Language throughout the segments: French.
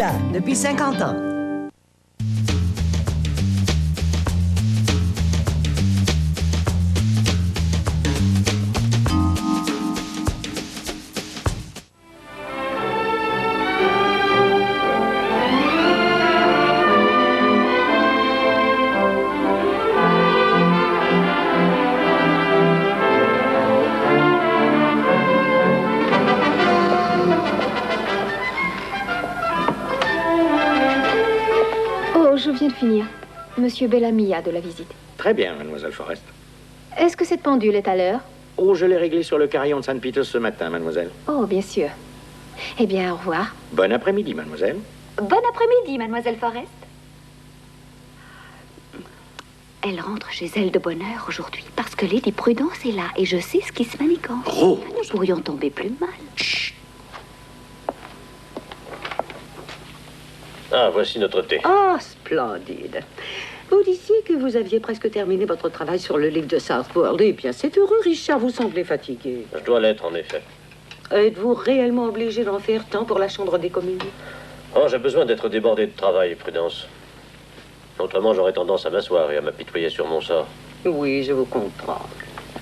Canada, depuis 50 ans. Je viens de finir. Monsieur Bellamy a de la visite. Très bien, mademoiselle Forrest. Est-ce que cette pendule est à l'heure? Oh, je l'ai réglée sur le carillon de Saint Peter ce matin, mademoiselle. Oh, bien sûr. Eh bien, au revoir. Bon après-midi, mademoiselle. Bon après-midi, mademoiselle Forrest. Elle rentre chez elle de bonne heure aujourd'hui parce que Lady Prudence est là et je sais ce qui se manigance. Rose! Nous pourrions tomber plus mal. Chut! Ah, voici notre thé. Oh, splendide. Vous disiez que vous aviez presque terminé votre travail sur le livre de Southworld. Eh bien, c'est heureux, Richard, vous semblez fatigué. Je dois l'être, en effet. Êtes-vous réellement obligé d'en faire tant pour la Chambre des communes? Oh, j'ai besoin d'être débordé de travail, Prudence. Autrement, j'aurais tendance à m'asseoir et à m'apitoyer sur mon sort. Oui, je vous comprends.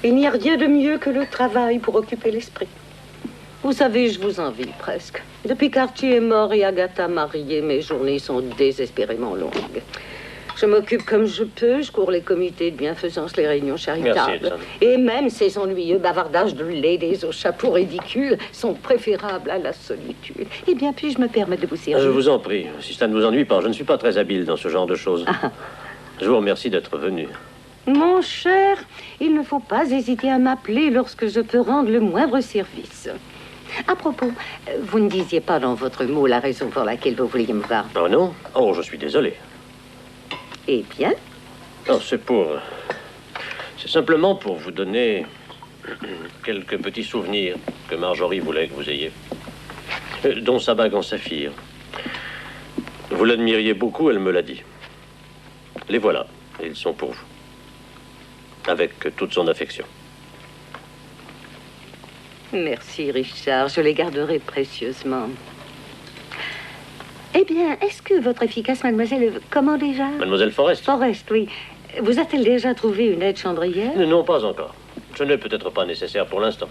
Il n'y a rien de mieux que le travail pour occuper l'esprit. Vous savez, je vous envie presque. Depuis qu'Archie est mort et Agatha mariée, mes journées sont désespérément longues. Je m'occupe comme je peux, je cours les comités de bienfaisance, les réunions charitables. Merci, Edson. Et même ces ennuyeux bavardages de ladies au chapeau ridicule sont préférables à la solitude. Eh bien, puis-je me permettre de vous servir? Je vous en prie, si ça ne vous ennuie pas, je ne suis pas très habile dans ce genre de choses. Je vous remercie d'être venu. Mon cher, il ne faut pas hésiter à m'appeler lorsque je peux rendre le moindre service. À propos, vous ne disiez pas dans votre mot la raison pour laquelle vous vouliez me voir. Oh non? Oh, je suis désolé. Eh bien? Non, c'est simplement pour vous donner quelques petits souvenirs que Marjorie voulait que vous ayez. Dont sa bague en saphir. Vous l'admiriez beaucoup, elle me l'a dit. Les voilà, et ils sont pour vous. Avec toute son affection. Merci, Richard. Je les garderai précieusement. Eh bien, est-ce que votre efficace mademoiselle... Comment déjà? Mademoiselle Forrest? Forrest, oui. Vous a-t-elle déjà trouvé une aide-chambrière? Non, pas encore. Ce n'est peut-être pas nécessaire pour l'instant.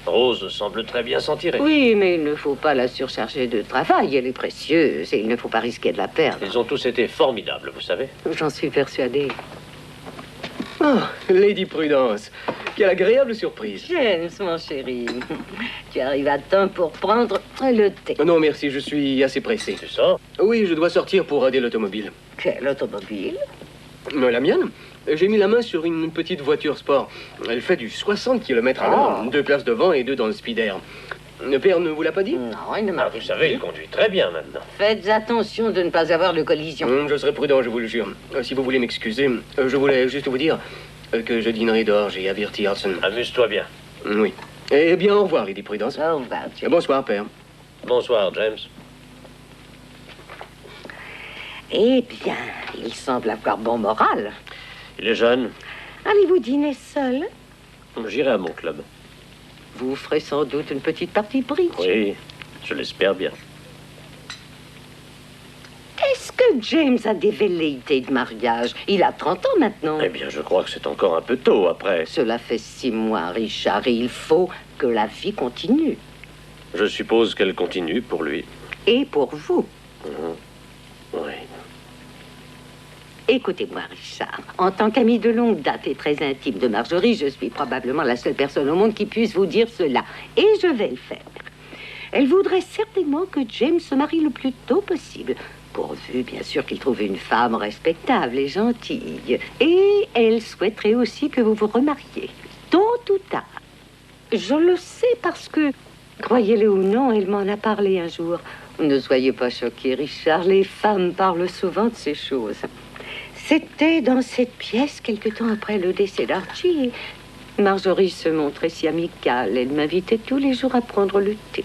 Rose semble très bien s'en tirer. Oui, mais il ne faut pas la surcharger de travail. Elle est précieuse et il ne faut pas risquer de la perdre. Ils ont tous été formidables, vous savez. J'en suis persuadée. Oh, Lady Prudence, quelle agréable surprise. James, mon chéri, tu arrives à temps pour prendre le thé. Non, merci, je suis assez pressé. C'est ça? Oui, je dois sortir pour aider l'automobile. Quelle automobile? La mienne? J'ai mis la main sur une petite voiture sport. Elle fait du 60 km à l'heure, 2 places devant et 2 dans le speeder. Le père ne vous l'a pas dit? Non, il ne m'a Ah, vous savez, il conduit très bien maintenant. Faites attention de ne pas avoir de collision. Je serai prudent, je vous le jure. Si vous voulez m'excuser, je voulais juste vous dire que je dînerai dehors. J'ai averti Hudson. Amuse-toi bien. Oui. Eh bien, au revoir, Lady Prudence. Au revoir, James. Bonsoir, père. Bonsoir, James. Eh bien, il semble avoir bon moral. Il est jeune. Allez-vous dîner seul? J'irai à mon club. Vous ferez sans doute une petite partie bridge. Oui, je l'espère bien. Est-ce que James a des velléités de mariage? Il a 30 ans maintenant. Eh bien, je crois que c'est encore un peu tôt après. Cela fait 6 mois, Richard, et il faut que la vie continue. Je suppose qu'elle continue pour lui. Et pour vous. Oui. Écoutez-moi, Richard. En tant qu'ami de longue date et très intime de Marjorie, je suis probablement la seule personne au monde qui puisse vous dire cela. Et je vais le faire. Elle voudrait certainement que James se marie le plus tôt possible. Pourvu, bien sûr, qu'il trouve une femme respectable et gentille. Et elle souhaiterait aussi que vous vous remariez. Tôt ou tard. Je le sais parce que, croyez-le ou non, elle m'en a parlé un jour. Ne soyez pas choqué, Richard. Les femmes parlent souvent de ces choses. C'était dans cette pièce, quelque temps après le décès d'Archie. Marjorie se montrait si amicale. Elle m'invitait tous les jours à prendre le thé.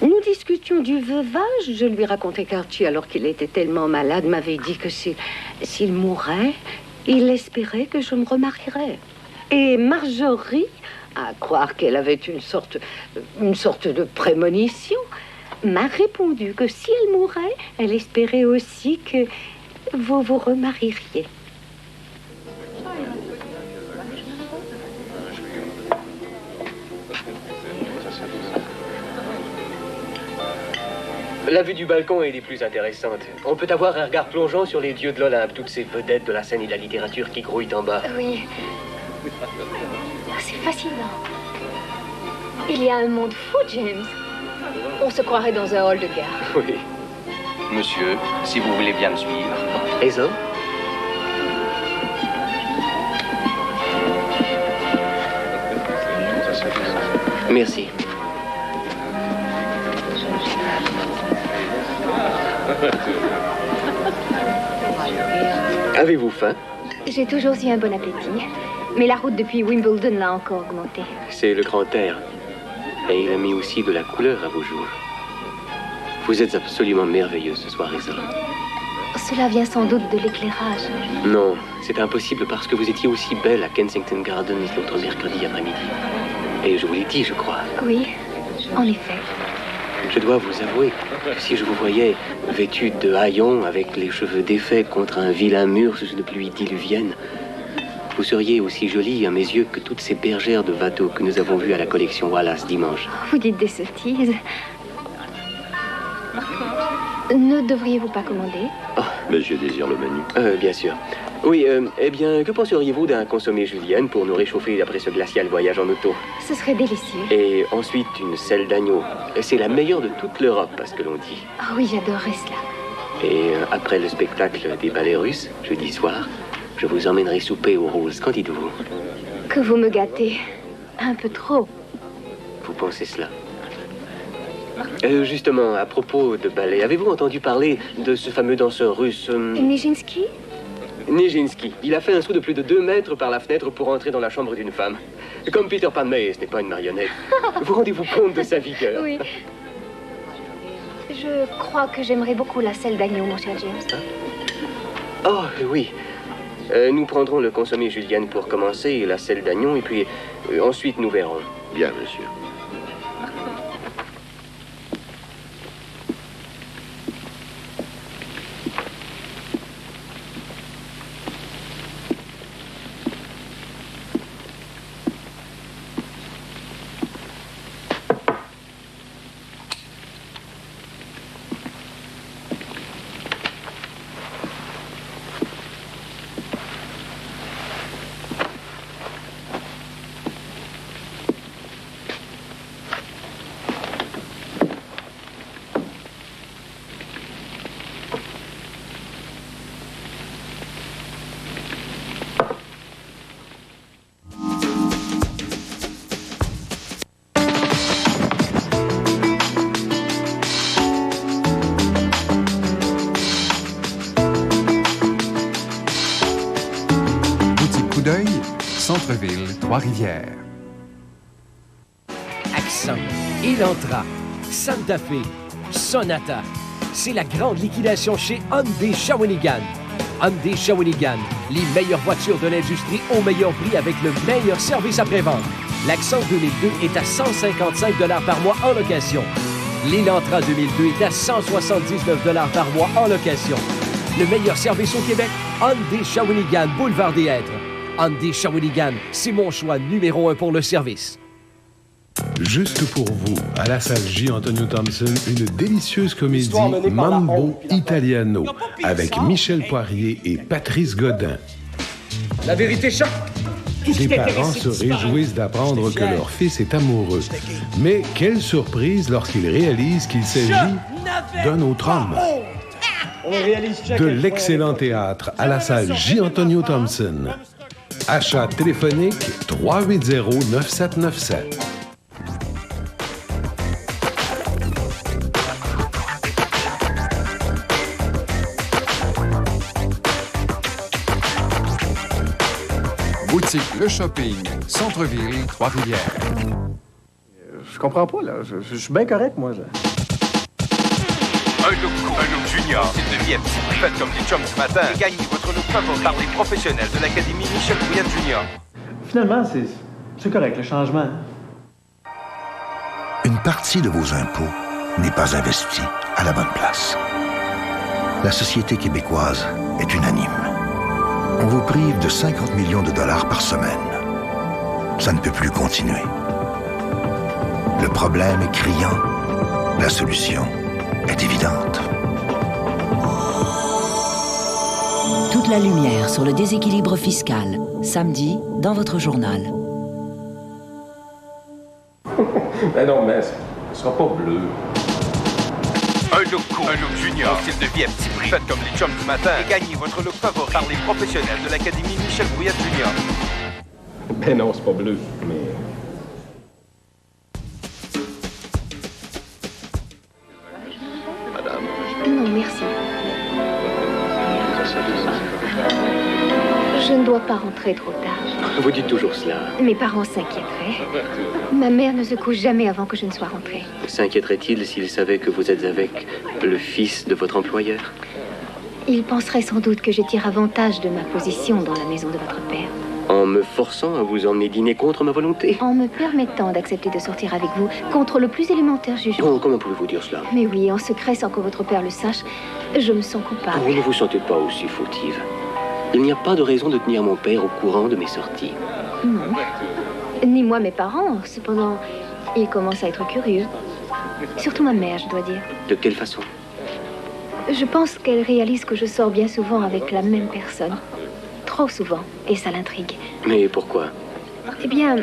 Nous discutions du veuvage. Je lui racontais qu'Archie, alors qu'il était tellement malade, m'avait dit que s'il mourait, il espérait que je me remarierais. Et Marjorie, à croire qu'elle avait une sorte de prémonition, m'a répondu que si elle mourait, elle espérait aussi que vous vous remarieriez. La vue du balcon est des plus intéressantes. On peut avoir un regard plongeant sur les dieux de l'Olympe, toutes ces vedettes de la scène et de la littérature qui grouillent en bas. Oui. C'est fascinant. Il y a un monde fou, James. On se croirait dans un hall de gare. Oui. Monsieur, si vous voulez bien me suivre. Et ça? Merci. Avez-vous faim? J'ai toujours eu un bon appétit. Mais la route depuis Wimbledon l'a encore augmenté. C'est le grand air. Et il a mis aussi de la couleur à vos jours. Vous êtes absolument merveilleuse ce soir, Esa. Cela vient sans doute de l'éclairage. Non, c'est impossible parce que vous étiez aussi belle à Kensington Gardens l'autre mercredi après-midi. Et je vous l'ai dit, je crois. Oui, en effet. Je dois vous avouer que si je vous voyais vêtue de haillons avec les cheveux défaits contre un vilain mur sous une pluie diluvienne, vous seriez aussi jolie à mes yeux que toutes ces bergères de Watteau que nous avons vues à la collection Wallace dimanche. Vous dites des sottises. Ne devriez-vous pas commander? Monsieur désire le menu. Bien sûr. Oui, eh bien, que penseriez-vous d'un consommé julienne pour nous réchauffer après ce glacial voyage en auto? Ce serait délicieux. Et ensuite, une selle d'agneau. C'est la meilleure de toute l'Europe, à ce que l'on dit. Ah oui, j'adorerais cela. Et après le spectacle des ballets russes, jeudi soir, je vous emmènerai souper aux Roses. Qu'en dites-vous? Que vous me gâtez. Un peu trop. Vous pensez cela? Justement, à propos de ballet, avez-vous entendu parler de ce fameux danseur russe Nijinsky? Nijinsky. Il a fait un saut de plus de 2 mètres par la fenêtre pour entrer dans la chambre d'une femme. Comme Peter Pan, mais ce n'est pas une marionnette. Vous rendez-vous compte de sa vigueur? Oui. Je crois que j'aimerais beaucoup la selle d'agneau, mon cher James. Oh, oui. Nous prendrons le consommé julienne pour commencer, et la selle d'agneau, et puis ensuite nous verrons. Bien, monsieur. Centre-ville, Trois-Rivières. Accent, Elantra, Santa Fe, Sonata. C'est la grande liquidation chez Hyundai Shawinigan. Hyundai Shawinigan, les meilleures voitures de l'industrie au meilleur prix avec le meilleur service après-vente. L'Accent 2002 est à 155 $ par mois en location. L'Elantra 2002 est à 179 $ par mois en location. Le meilleur service au Québec, Hyundai Shawinigan, Boulevard des Hêtres. Hyundai Shawinigan, c'est mon choix numéro 1 pour le service. Juste pour vous, à la salle J. Antonio Thompson, une délicieuse comédie Mambo Italiano avec Michel Poirier et Patrice Godin. La vérité choque. Les parents se réjouissent d'apprendre que leur fils est amoureux. Mais quelle surprise lorsqu'ils réalisent qu'il s'agit d'un autre homme. De l'excellent théâtre à la salle J. Antonio Thompson. Achat téléphonique 380-9797. Boutique Le Shopping, Centre-ville, Trois-Rivières. Je comprends pas, là. Je suis bien correct, moi. Là. Un look junior, c'est de Vienne. Faites comme des chums ce matin et gagnez votre look favori par les professionnels de l'Académie Michel Bouillet Junior. Finalement, c'est correct, le changement. Une partie de vos impôts n'est pas investi à la bonne place. La société québécoise est unanime. On vous prive de 50 millions de dollars par semaine. Ça ne peut plus continuer. Le problème est criant. La solution est évidente. Toute la lumière sur le déséquilibre fiscal, samedi, dans votre journal. Mais non, mais ce sera pas bleu. Un look cool, un look junior, un style de vie à petit prix. Faites comme les chums du matin et gagnez votre look favori par les professionnels de l'Académie Michel Brouillette Junior. Ben non, c'est pas bleu, mais... Madame. Non, merci. Je ne dois pas rentrer trop tard. Vous dites toujours cela. Mes parents s'inquiéteraient. Ma mère ne se couche jamais avant que je ne sois rentrée. S'inquiéterait-il s'il savait que vous êtes avec le fils de votre employeur? Il penserait sans doute que je tire avantage de ma position dans la maison de votre père. En me forçant à vous emmener dîner contre ma volonté? En me permettant d'accepter de sortir avec vous contre le plus élémentaire jugement. Oh, comment pouvez-vous dire cela? Mais oui, en secret, sans que votre père le sache, je me sens coupable. Vous ne vous sentez pas aussi fautive. Il n'y a pas de raison de tenir mon père au courant de mes sorties. Non. Ni moi, mes parents. Cependant, ils commencent à être curieux. Surtout ma mère, je dois dire. De quelle façon? Je pense qu'elle réalise que je sors bien souvent avec la même personne. Trop souvent. Et ça l'intrigue. Mais pourquoi? Eh bien,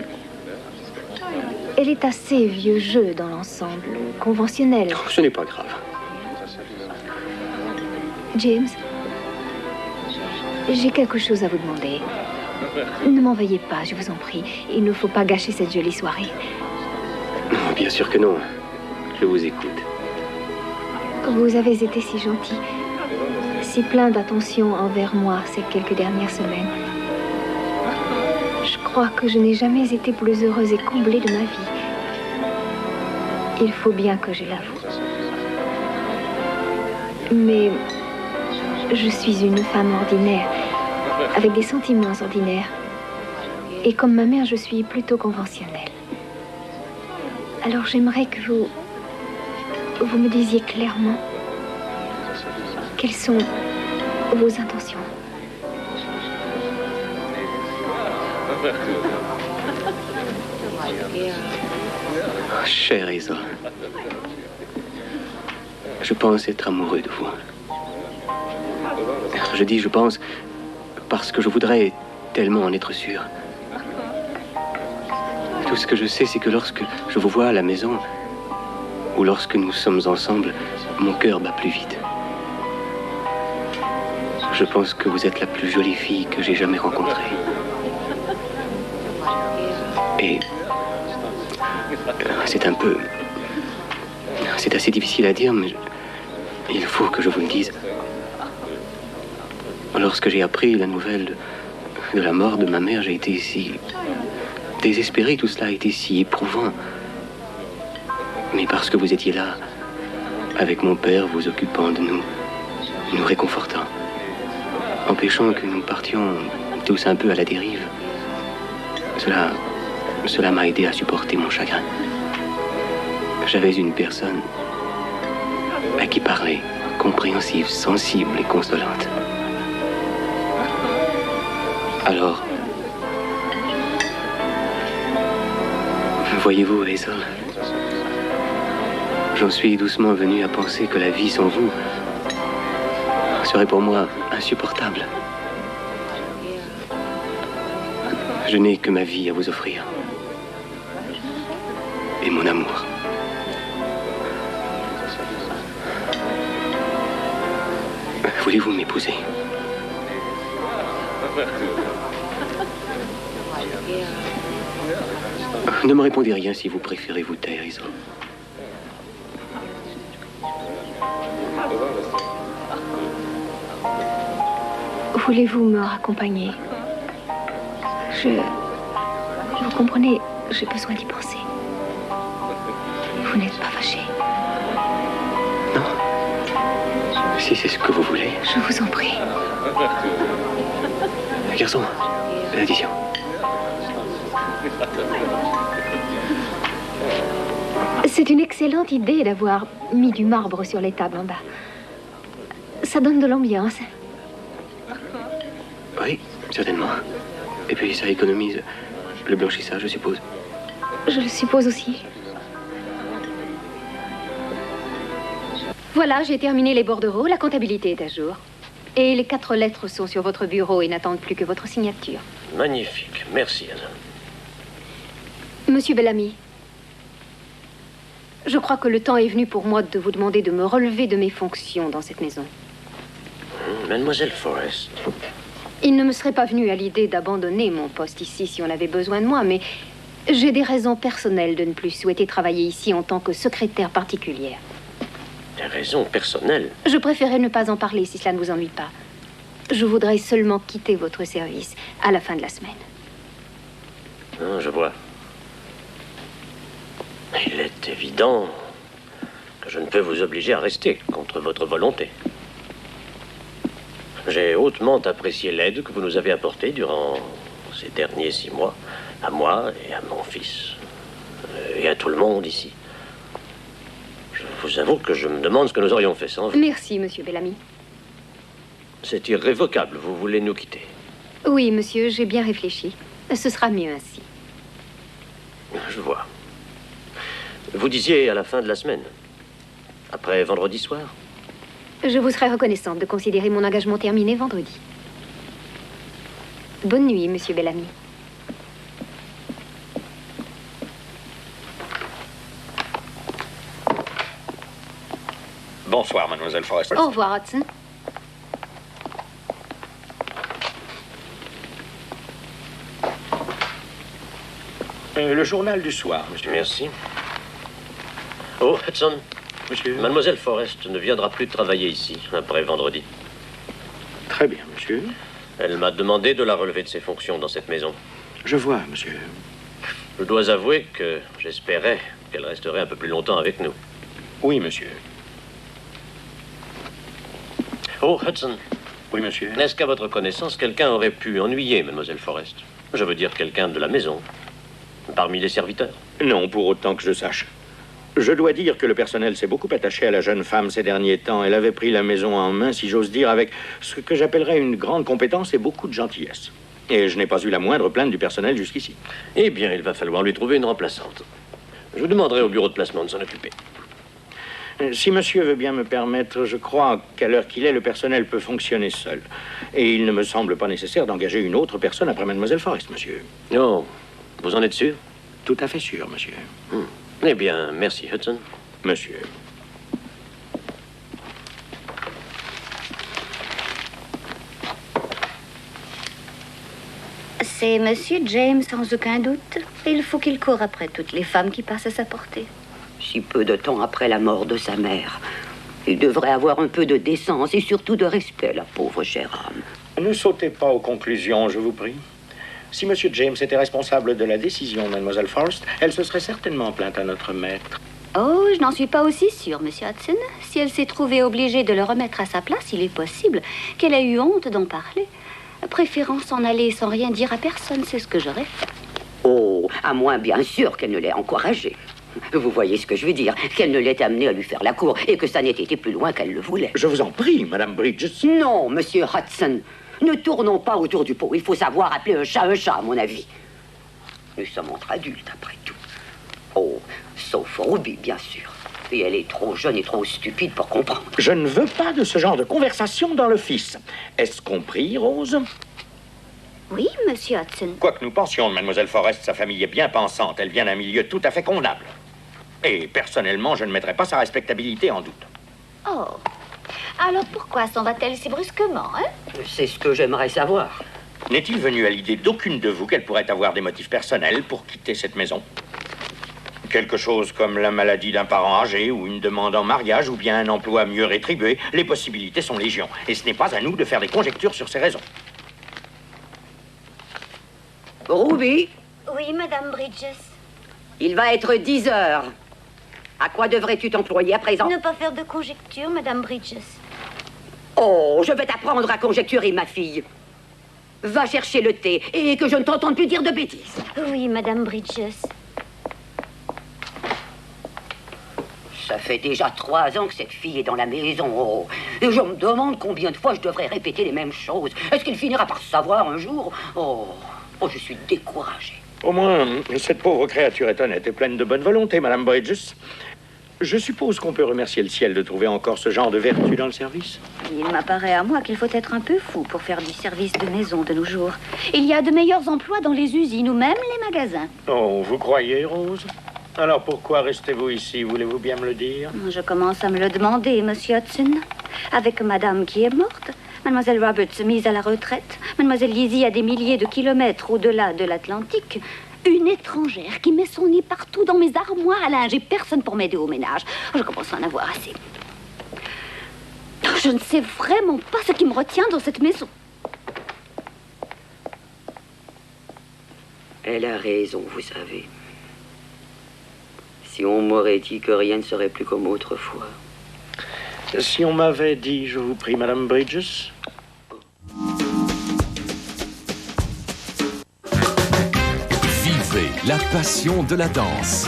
elle est assez vieux jeu dans l'ensemble. Conventionnelle. Oh, ce n'est pas grave. James, j'ai quelque chose à vous demander. Ne m'en veuillez pas, je vous en prie. Il ne faut pas gâcher cette jolie soirée. Non, bien sûr que non. Je vous écoute. Vous avez été si gentil, si plein d'attention envers moi ces quelques dernières semaines. Je crois que je n'ai jamais été plus heureuse et comblée de ma vie. Il faut bien que je l'avoue. Mais je suis une femme ordinaire, avec des sentiments ordinaires. Et comme ma mère, je suis plutôt conventionnelle. Alors j'aimerais que vous me disiez clairement quelles sont vos intentions. Oh, chère Isa, je pense être amoureux de vous. Je dis je pense parce que je voudrais tellement en être sûr. Tout ce que je sais, c'est que lorsque je vous vois à la maison, ou lorsque nous sommes ensemble, mon cœur bat plus vite. Je pense que vous êtes la plus jolie fille que j'ai jamais rencontrée. Et c'est un peu... C'est assez difficile à dire, mais il faut que je vous le dise. Lorsque j'ai appris la nouvelle de la mort de ma mère, j'ai été si désespéré, tout cela a été si éprouvant. Mais parce que vous étiez là, avec mon père, vous occupant de nous, nous réconfortant, empêchant que nous partions tous un peu à la dérive, cela m'a aidé à supporter mon chagrin. J'avais une personne à qui parler, compréhensive, sensible et consolante. Alors, voyez-vous, Hazel, j'en suis doucement venu à penser que la vie sans vous serait pour moi insupportable. Je n'ai que ma vie à vous offrir. Et mon amour. Voulez-vous m'épouser? Ne me répondez rien si vous préférez vous taire, Isa. Voulez-vous me raccompagner? Vous comprenez, j'ai besoin d'y penser. Vous n'êtes pas fâché? Non. Si c'est ce que vous voulez. Je vous en prie. Garçon, l'addition. C'est une excellente idée d'avoir mis du marbre sur les tables en bas. Ça donne de l'ambiance. Oui, certainement. Et puis ça économise le blanchissage, je suppose. Je le suppose aussi. Voilà, j'ai terminé les bordereaux. La comptabilité est à jour. Et les 4 lettres sont sur votre bureau et n'attendent plus que votre signature. Magnifique. Merci, Anna. Monsieur Bellamy, je crois que le temps est venu pour moi de vous demander de me relever de mes fonctions dans cette maison. Mademoiselle Forrest. Il ne me serait pas venu à l'idée d'abandonner mon poste ici si on avait besoin de moi, mais j'ai des raisons personnelles de ne plus souhaiter travailler ici en tant que secrétaire particulière. Des raisons personnelles? Je préférais ne pas en parler si cela ne vous ennuie pas. Je voudrais seulement quitter votre service à la fin de la semaine. Ah, je vois. Il est évident que je ne peux vous obliger à rester contre votre volonté. J'ai hautement apprécié l'aide que vous nous avez apportée durant ces derniers 6 mois, à moi et à mon fils, et à tout le monde ici. Je vous avoue que je me demande ce que nous aurions fait sans vous. Merci, monsieur Bellamy. C'est irrévocable, vous voulez nous quitter. Oui, monsieur, j'ai bien réfléchi. Ce sera mieux ainsi. Je vois. Vous disiez à la fin de la semaine, après vendredi soir? Je vous serais reconnaissante de considérer mon engagement terminé vendredi. Bonne nuit, monsieur Bellamy. Bonsoir, mademoiselle Forrest. Au revoir, Hudson. Le journal du soir, monsieur. Merci. Oh, Hudson. Monsieur. Mademoiselle Forrest ne viendra plus travailler ici après vendredi. Très bien, monsieur. Elle m'a demandé de la relever de ses fonctions dans cette maison. Je vois, monsieur. Je dois avouer que j'espérais qu'elle resterait un peu plus longtemps avec nous. Oui, monsieur. Oh, Hudson. Oui, monsieur. Est-ce qu'à votre connaissance, quelqu'un aurait pu ennuyer mademoiselle Forrest? Je veux dire quelqu'un de la maison, parmi les serviteurs. Non, pour autant que je sache. Je dois dire que le personnel s'est beaucoup attaché à la jeune femme ces derniers temps. Elle avait pris la maison en main, si j'ose dire, avec ce que j'appellerais une grande compétence et beaucoup de gentillesse. Et je n'ai pas eu la moindre plainte du personnel jusqu'ici. Eh bien, il va falloir lui trouver une remplaçante. Je vous demanderai au bureau de placement de s'en occuper. Si monsieur veut bien me permettre, je crois qu'à l'heure qu'il est, le personnel peut fonctionner seul. Et il ne me semble pas nécessaire d'engager une autre personne après mademoiselle Forrest, monsieur. Oh, vous en êtes sûr? Tout à fait sûr, monsieur. Eh bien, merci, Hudson. Monsieur. C'est monsieur James, sans aucun doute. Il faut qu'il court après toutes les femmes qui passent à sa portée. Si peu de temps après la mort de sa mère. Il devrait avoir un peu de décence et surtout de respect, la pauvre chère âme. Ne sautez pas aux conclusions, je vous prie. Si monsieur James était responsable de la décision de mademoiselle Forrest, elle se serait certainement plainte à notre maître. Oh, je n'en suis pas aussi sûre, monsieur Hudson. Si elle s'est trouvée obligée de le remettre à sa place, il est possible qu'elle ait eu honte d'en parler. Préférant s'en aller sans rien dire à personne, c'est ce que j'aurais fait. Oh, à moins bien sûr qu'elle ne l'ait encouragée. Vous voyez ce que je veux dire, qu'elle ne l'ait amenée à lui faire la cour et que ça n'ait été plus loin qu'elle le voulait. Je vous en prie, madame Bridges. Non, monsieur Hudson. Ne tournons pas autour du pot. Il faut savoir appeler un chat, à mon avis. Nous sommes entre adultes, après tout. Oh, sauf Ruby, bien sûr. Et elle est trop jeune et trop stupide pour comprendre. Je ne veux pas de ce genre de conversation dans l'office. Est-ce compris, Rose? Oui, monsieur Hudson. Quoi que nous pensions de mademoiselle Forrest, sa famille est bien pensante. Elle vient d'un milieu tout à fait convenable. Et personnellement, je ne mettrai pas sa respectabilité en doute. Oh. Alors pourquoi s'en va-t-elle si brusquement, hein? C'est ce que j'aimerais savoir. N'est-il venu à l'idée d'aucune de vous qu'elle pourrait avoir des motifs personnels pour quitter cette maison? Quelque chose comme la maladie d'un parent âgé ou une demande en mariage ou bien un emploi mieux rétribué. Les possibilités sont légion. Et ce n'est pas à nous de faire des conjectures sur ces raisons. Ruby? Oui, madame Bridges. Il va être 10 heures. À quoi devrais-tu t'employer à présent? Ne pas faire de conjectures, madame Bridges. Oh, je vais t'apprendre à conjecturer, ma fille. Va chercher le thé et que je ne t'entende plus dire de bêtises. Oui, madame Bridges. Ça fait déjà 3 ans que cette fille est dans la maison. Oh. Et je me demande combien de fois je devrais répéter les mêmes choses. Est-ce qu'il finira par savoir un jour? Oh, je suis découragé. Au moins, cette pauvre créature est honnête et pleine de bonne volonté, Madame Bridges. Je suppose qu'on peut remercier le ciel de trouver encore ce genre de vertu dans le service. Il m'apparaît à moi qu'il faut être un peu fou pour faire du service de maison de nos jours. Il y a de meilleurs emplois dans les usines ou même les magasins. Oh, vous croyez, Rose? Alors pourquoi restez-vous ici? Voulez-vous bien me le dire? Je commence à me le demander, Monsieur Hudson. Avec Madame qui est morte, Mademoiselle Roberts mise à la retraite, Mademoiselle Lizzie à des milliers de kilomètres au-delà de l'Atlantique... Une étrangère qui met son nez partout dans mes armoires à linge et personne pour m'aider au ménage. Je commence à en avoir assez. Je ne sais vraiment pas ce qui me retient dans cette maison. Elle a raison, vous savez. Si on m'aurait dit que rien ne serait plus comme autrefois. Si on m'avait dit, je vous prie, Madame Bridges... La passion de la danse.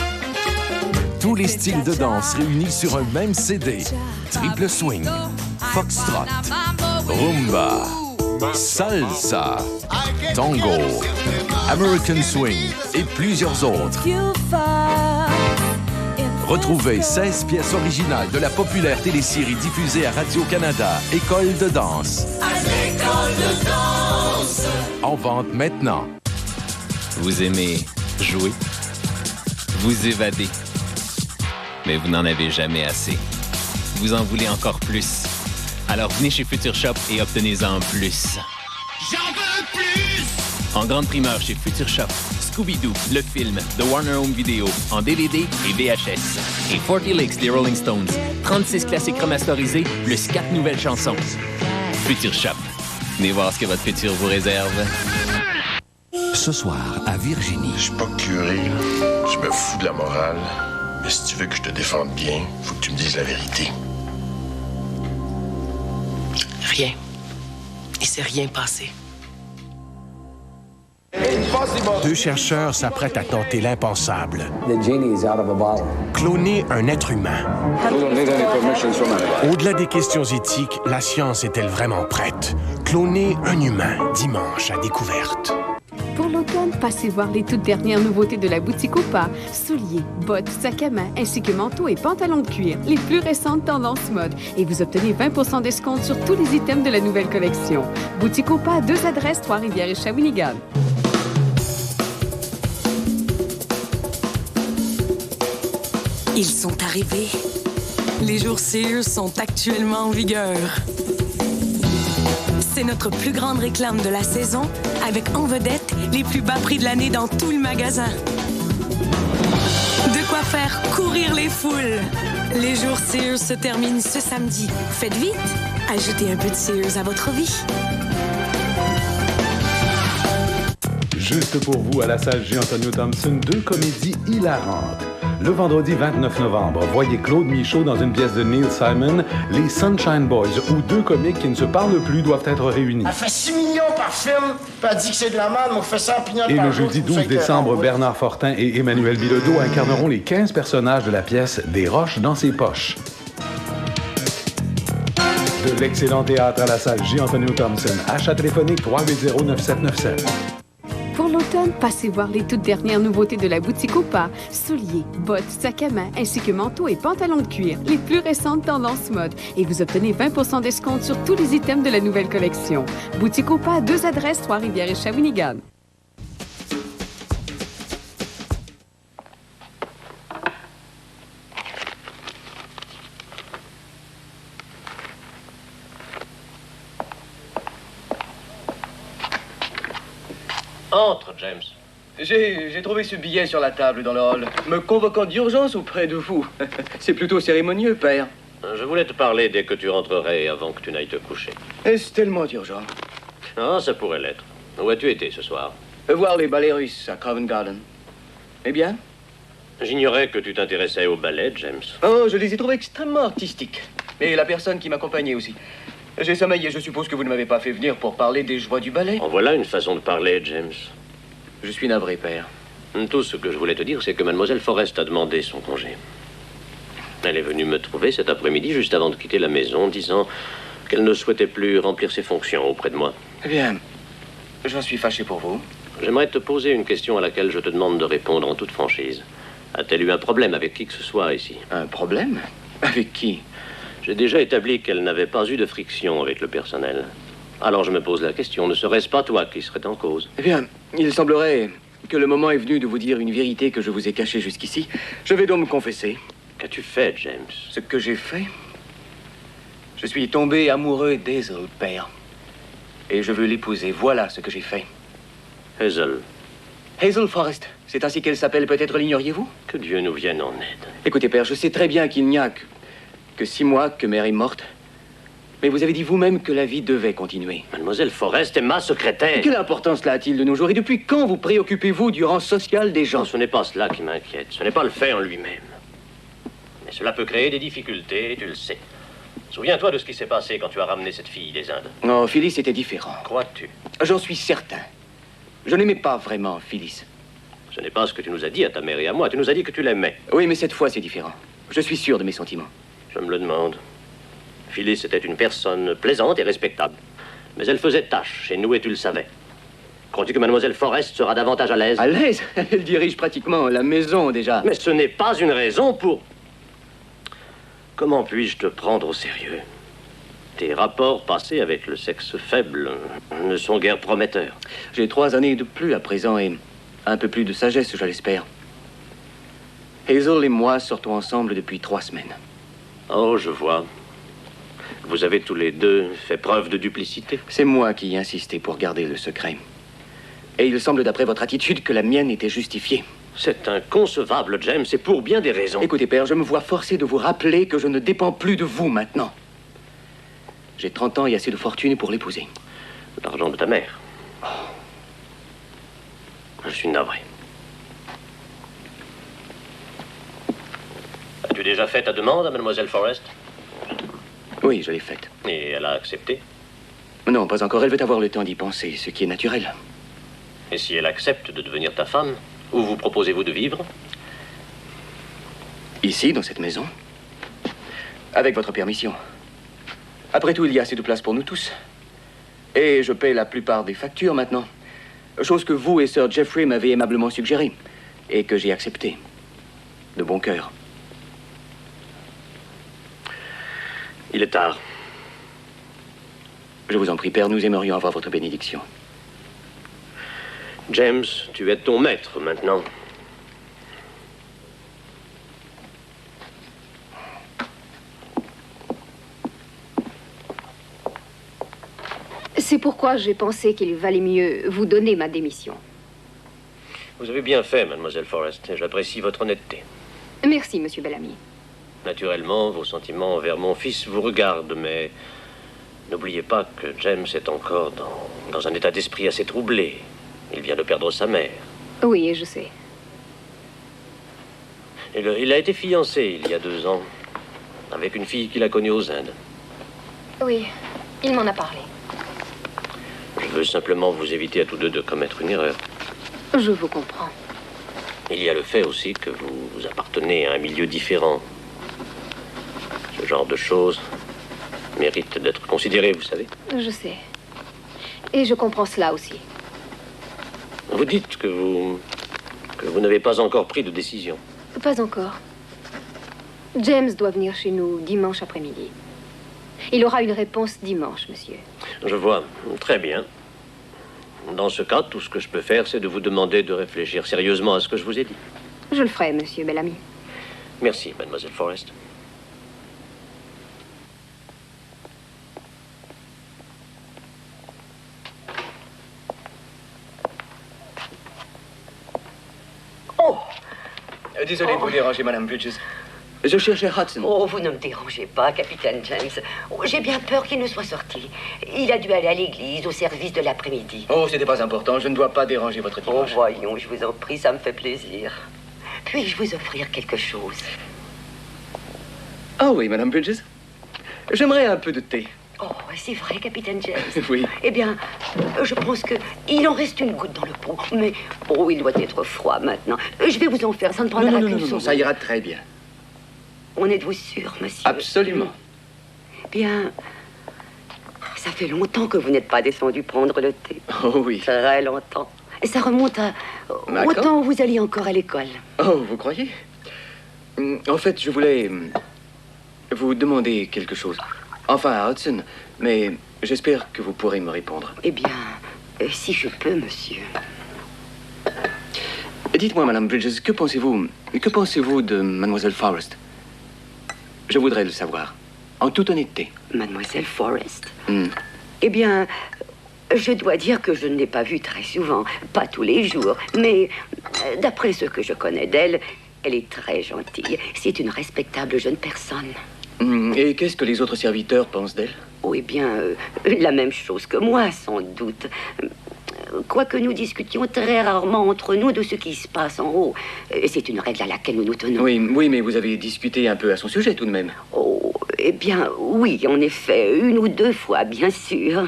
Tous les styles de danse réunis sur un même CD. Triple swing, foxtrot, rumba, salsa, tango, American swing et plusieurs autres. Retrouvez 16 pièces originales de la populaire télésérie diffusée à Radio-Canada, École de danse. En vente maintenant. Vous aimez jouer, vous évader, mais vous n'en avez jamais assez. Vous en voulez encore plus. Alors venez chez Future Shop et obtenez-en plus. J'en veux plus! En grande primeur chez Future Shop, Scooby-Doo, le film, de Warner Home Video, en DVD et VHS. Et 40 Licks des Rolling Stones, 36 classiques remasterisés, plus 4 nouvelles chansons. Future Shop. Venez voir ce que votre futur vous réserve. Ce soir, à Virginie. Je suis pas curé, je me fous de la morale. Mais si tu veux que je te défende bien, faut que tu me dises la vérité. Rien. Il s'est rien passé. Deux chercheurs s'apprêtent à tenter l'impensable. Cloner un être humain. Au-delà des questions éthiques, la science est-elle vraiment prête? Cloner un humain, dimanche à découverte. Pour l'automne, passez voir les toutes dernières nouveautés de la boutique Opa. Souliers, bottes, sacs à main, ainsi que manteaux et pantalons de cuir. Les plus récentes tendances mode. Et vous obtenez 20% d'escompte sur tous les items de la nouvelle collection. Boutique Opa, 2 adresses, Trois-Rivières et Shawinigan. Ils sont arrivés. Les jours Sears sont actuellement en vigueur. C'est notre plus grande réclame de la saison, avec en vedette les plus bas prix de l'année dans tout le magasin. De quoi faire courir les foules. Les jours Sears se terminent ce samedi. Faites vite, ajoutez un peu de Sears à votre vie. Juste pour vous, à la salle J. Antonio Thompson, 2 comédies hilarantes. Le vendredi 29 novembre, voyez Claude Michaud dans une pièce de Neil Simon, les Sunshine Boys, où 2 comiques qui ne se parlent plus doivent être réunis. Elle fait 6 millions par film, puis elle dit que c'est de la merde, mais on fait 100 pignons Et par le jour. jeudi 12 décembre, Bernard Fortin et Emmanuel Bilodeau incarneront les 15 personnages de la pièce Des roches dans ses poches. De l'excellent théâtre à la salle J. Antonio Thompson, achat téléphonique 380-9797. Pour l'automne, passez voir les toutes dernières nouveautés de la boutique Opa. Souliers, bottes, sacs à main, ainsi que manteaux et pantalons de cuir. Les plus récentes tendances mode. Et vous obtenez 20% d'escompte sur tous les items de la nouvelle collection. Boutique Opa, 2 adresses, Trois-Rivières et Shawinigan. Entre, James. J'ai trouvé ce billet sur la table dans le hall, me convoquant d'urgence auprès de vous. C'est plutôt cérémonieux, père. Je voulais te parler dès que tu rentrerais avant que tu n'ailles te coucher. Est-ce tellement urgent? Ah, ça pourrait l'être. Où as-tu été ce soir? Voir les ballets russes à Covent Garden. Eh bien? J'ignorais que tu t'intéressais au ballet, James. Oh, je les ai trouvés extrêmement artistiques. Et la personne qui m'accompagnait aussi. J'ai sommeillé, je suppose que vous ne m'avez pas fait venir pour parler des joies du ballet. En voilà une façon de parler, James. Je suis navré, père. Tout ce que je voulais te dire, c'est que Mademoiselle Forrest a demandé son congé. Elle est venue me trouver cet après-midi, juste avant de quitter la maison, disant qu'elle ne souhaitait plus remplir ses fonctions auprès de moi. Eh bien, j'en suis fâché pour vous. J'aimerais te poser une question à laquelle je te demande de répondre en toute franchise. A-t-elle eu un problème avec qui que ce soit ici? Un problème? Avec qui? J'ai déjà établi qu'elle n'avait pas eu de friction avec le personnel. Alors je me pose la question, ne serait-ce pas toi qui serais en cause? Eh bien, il semblerait que le moment est venu de vous dire une vérité que je vous ai cachée jusqu'ici. Je vais donc me confesser. Qu'as-tu fait, James? Ce que j'ai fait? Je suis tombé amoureux d'Hazel, père. Et je veux l'épouser. Voilà ce que j'ai fait. Hazel. Hazel Forrest. C'est ainsi qu'elle s'appelle, peut-être l'ignoriez-vous? Que Dieu nous vienne en aide. Écoutez, père, je sais très bien qu'il n'y a que 6 mois que mère est morte. Mais vous avez dit vous-même que la vie devait continuer. Mademoiselle Forrest est ma secrétaire. Quelle importance cela a-t-il de nos jours? Et depuis quand vous préoccupez-vous du rang social des gens? Non, ce n'est pas cela qui m'inquiète. Ce n'est pas le fait en lui-même. Mais cela peut créer des difficultés, tu le sais. Souviens-toi de ce qui s'est passé quand tu as ramené cette fille des Indes. Non, Phyllis était différent. Crois-tu? J'en suis certain. Je n'aimais pas vraiment Phyllis. Ce n'est pas ce que tu nous as dit à ta mère et à moi. Tu nous as dit que tu l'aimais. Oui, mais cette fois, c'est différent. Je suis sûr de mes sentiments. Je me le demande. Phyllis était une personne plaisante et respectable. Mais elle faisait tâche chez nous et tu le savais. Crois-tu que Mademoiselle Forrest sera davantage à l'aise? À l'aise? Elle dirige pratiquement la maison, déjà. Mais ce n'est pas une raison pour... Comment puis-je te prendre au sérieux? Tes rapports passés avec le sexe faible ne sont guère prometteurs. J'ai 3 années de plus à présent et un peu plus de sagesse, je l'espère. Hazel et moi sortons ensemble depuis 3 semaines. Oh, je vois. Vous avez tous les deux fait preuve de duplicité. C'est moi qui ai insisté pour garder le secret. Et il semble, d'après votre attitude, que la mienne était justifiée. C'est inconcevable, James, et pour bien des raisons. Écoutez, père, je me vois forcé de vous rappeler que je ne dépends plus de vous maintenant. J'ai 30 ans et assez de fortune pour l'épouser. L'argent de ta mère. Oh. Je suis navré. As-tu déjà fait ta demande à Mademoiselle Forrest? Oui, je l'ai faite. Et elle a accepté? Non, pas encore. Elle veut avoir le temps d'y penser, ce qui est naturel. Et si elle accepte de devenir ta femme, où vous proposez-vous de vivre? Ici, dans cette maison. Avec votre permission. Après tout, il y a assez de place pour nous tous. Et je paie la plupart des factures maintenant. Chose que vous et Sir Geoffrey m'avez aimablement suggérée. Et que j'ai acceptée. De bon cœur. Il est tard. Je vous en prie, père, nous aimerions avoir votre bénédiction. James, tu es ton maître maintenant. C'est pourquoi j'ai pensé qu'il valait mieux vous donner ma démission. Vous avez bien fait, Mademoiselle Forrest, et j'apprécie votre honnêteté. Merci, Monsieur Bellamy. Naturellement, vos sentiments envers mon fils vous regardent, mais n'oubliez pas que James est encore dans un état d'esprit assez troublé. Il vient de perdre sa mère. Oui, je sais. Il a été fiancé il y a 2 ans, avec une fille qu'il a connue aux Indes. Oui, il m'en a parlé. Je veux simplement vous éviter à tous deux de commettre une erreur. Je vous comprends. Il y a le fait aussi que vous appartenez à un milieu différent. Ce genre de choses mérite d'être considéré, vous savez. Je sais. Et je comprends cela aussi. Vous dites que vous n'avez pas encore pris de décision. Pas encore. James doit venir chez nous dimanche après-midi. Il aura une réponse dimanche, monsieur. Je vois. Très bien. Dans ce cas, tout ce que je peux faire, c'est de vous demander de réfléchir sérieusement à ce que je vous ai dit. Je le ferai, monsieur Bellamy. Merci, Mademoiselle Forrest. Oh! Désolé de vous déranger, Madame Bridges. Je cherchais Hudson. Oh, vous ne me dérangez pas, capitaine James. Oh, j'ai bien peur qu'il ne soit sorti. Il a dû aller à l'église au service de l'après-midi. Oh, ce n'est pas important. Je ne dois pas déranger votre dimanche. Oh, voyons, je vous en prie, ça me fait plaisir. Puis-je vous offrir quelque chose? Ah oui, Madame Bridges. J'aimerais un peu de thé. Oh, c'est vrai, capitaine James. Oui. Eh bien, je pense qu'il en reste une goutte dans le pot. Mais, oh, il doit être froid maintenant. Je vais vous en faire, ça ne prendra qu'une seconde. Non, ça ira très bien. En êtes-vous sûr, monsieur? Absolument. Bien, ça fait longtemps que vous n'êtes pas descendu prendre le thé. Oh oui. Très longtemps. Et ça remonte au temps où vous alliez encore à l'école. Oh, vous croyez? En fait, je voulais vous demander quelque chose. Enfin, à Hudson, mais j'espère que vous pourrez me répondre. Eh bien, si je peux, monsieur. Dites-moi, Madame Bridges, que pensez-vous de Mademoiselle Forrest? Je voudrais le savoir, en toute honnêteté. Mademoiselle Forrest? Eh bien, je dois dire que je ne l'ai pas vue très souvent, pas tous les jours, mais d'après ce que je connais d'elle, elle est très gentille. C'est une respectable jeune personne. Et qu'est-ce que les autres serviteurs pensent d'elle? Oh, eh bien, la même chose que moi, sans doute. Quoique nous discutions très rarement entre nous de ce qui se passe en haut. C'est une règle à laquelle nous nous tenons. Oui, mais vous avez discuté un peu à son sujet tout de même. Oh, eh bien, oui, en effet, 1 ou 2 fois, bien sûr.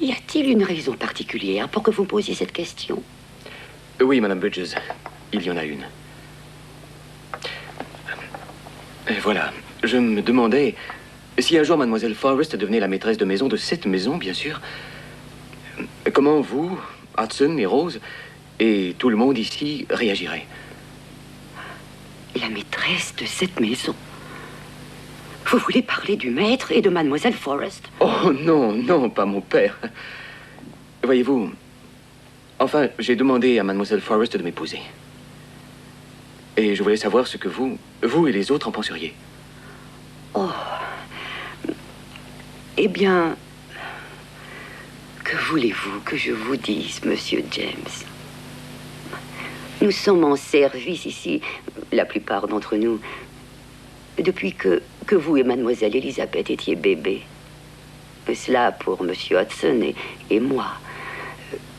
Y a-t-il une raison particulière pour que vous posiez cette question? Oui, Madame Bridges, il y en a une. Et voilà, je me demandais si un jour Mademoiselle Forrest devenait la maîtresse de maison de cette maison, bien sûr. Comment vous, Hudson et Rose, et tout le monde ici réagirait? La maîtresse de cette maison? Vous voulez parler du maître et de Mademoiselle Forrest? Oh non, non, pas mon père. Voyez-vous, enfin, j'ai demandé à Mademoiselle Forrest de m'épouser. Et je voulais savoir ce que vous et les autres en penseriez. Oh. Eh bien, que voulez-vous que je vous dise, Monsieur James? Nous sommes en service ici, la plupart d'entre nous, depuis que vous et Mademoiselle Elizabeth étiez bébés. Cela pour Monsieur Hudson et moi,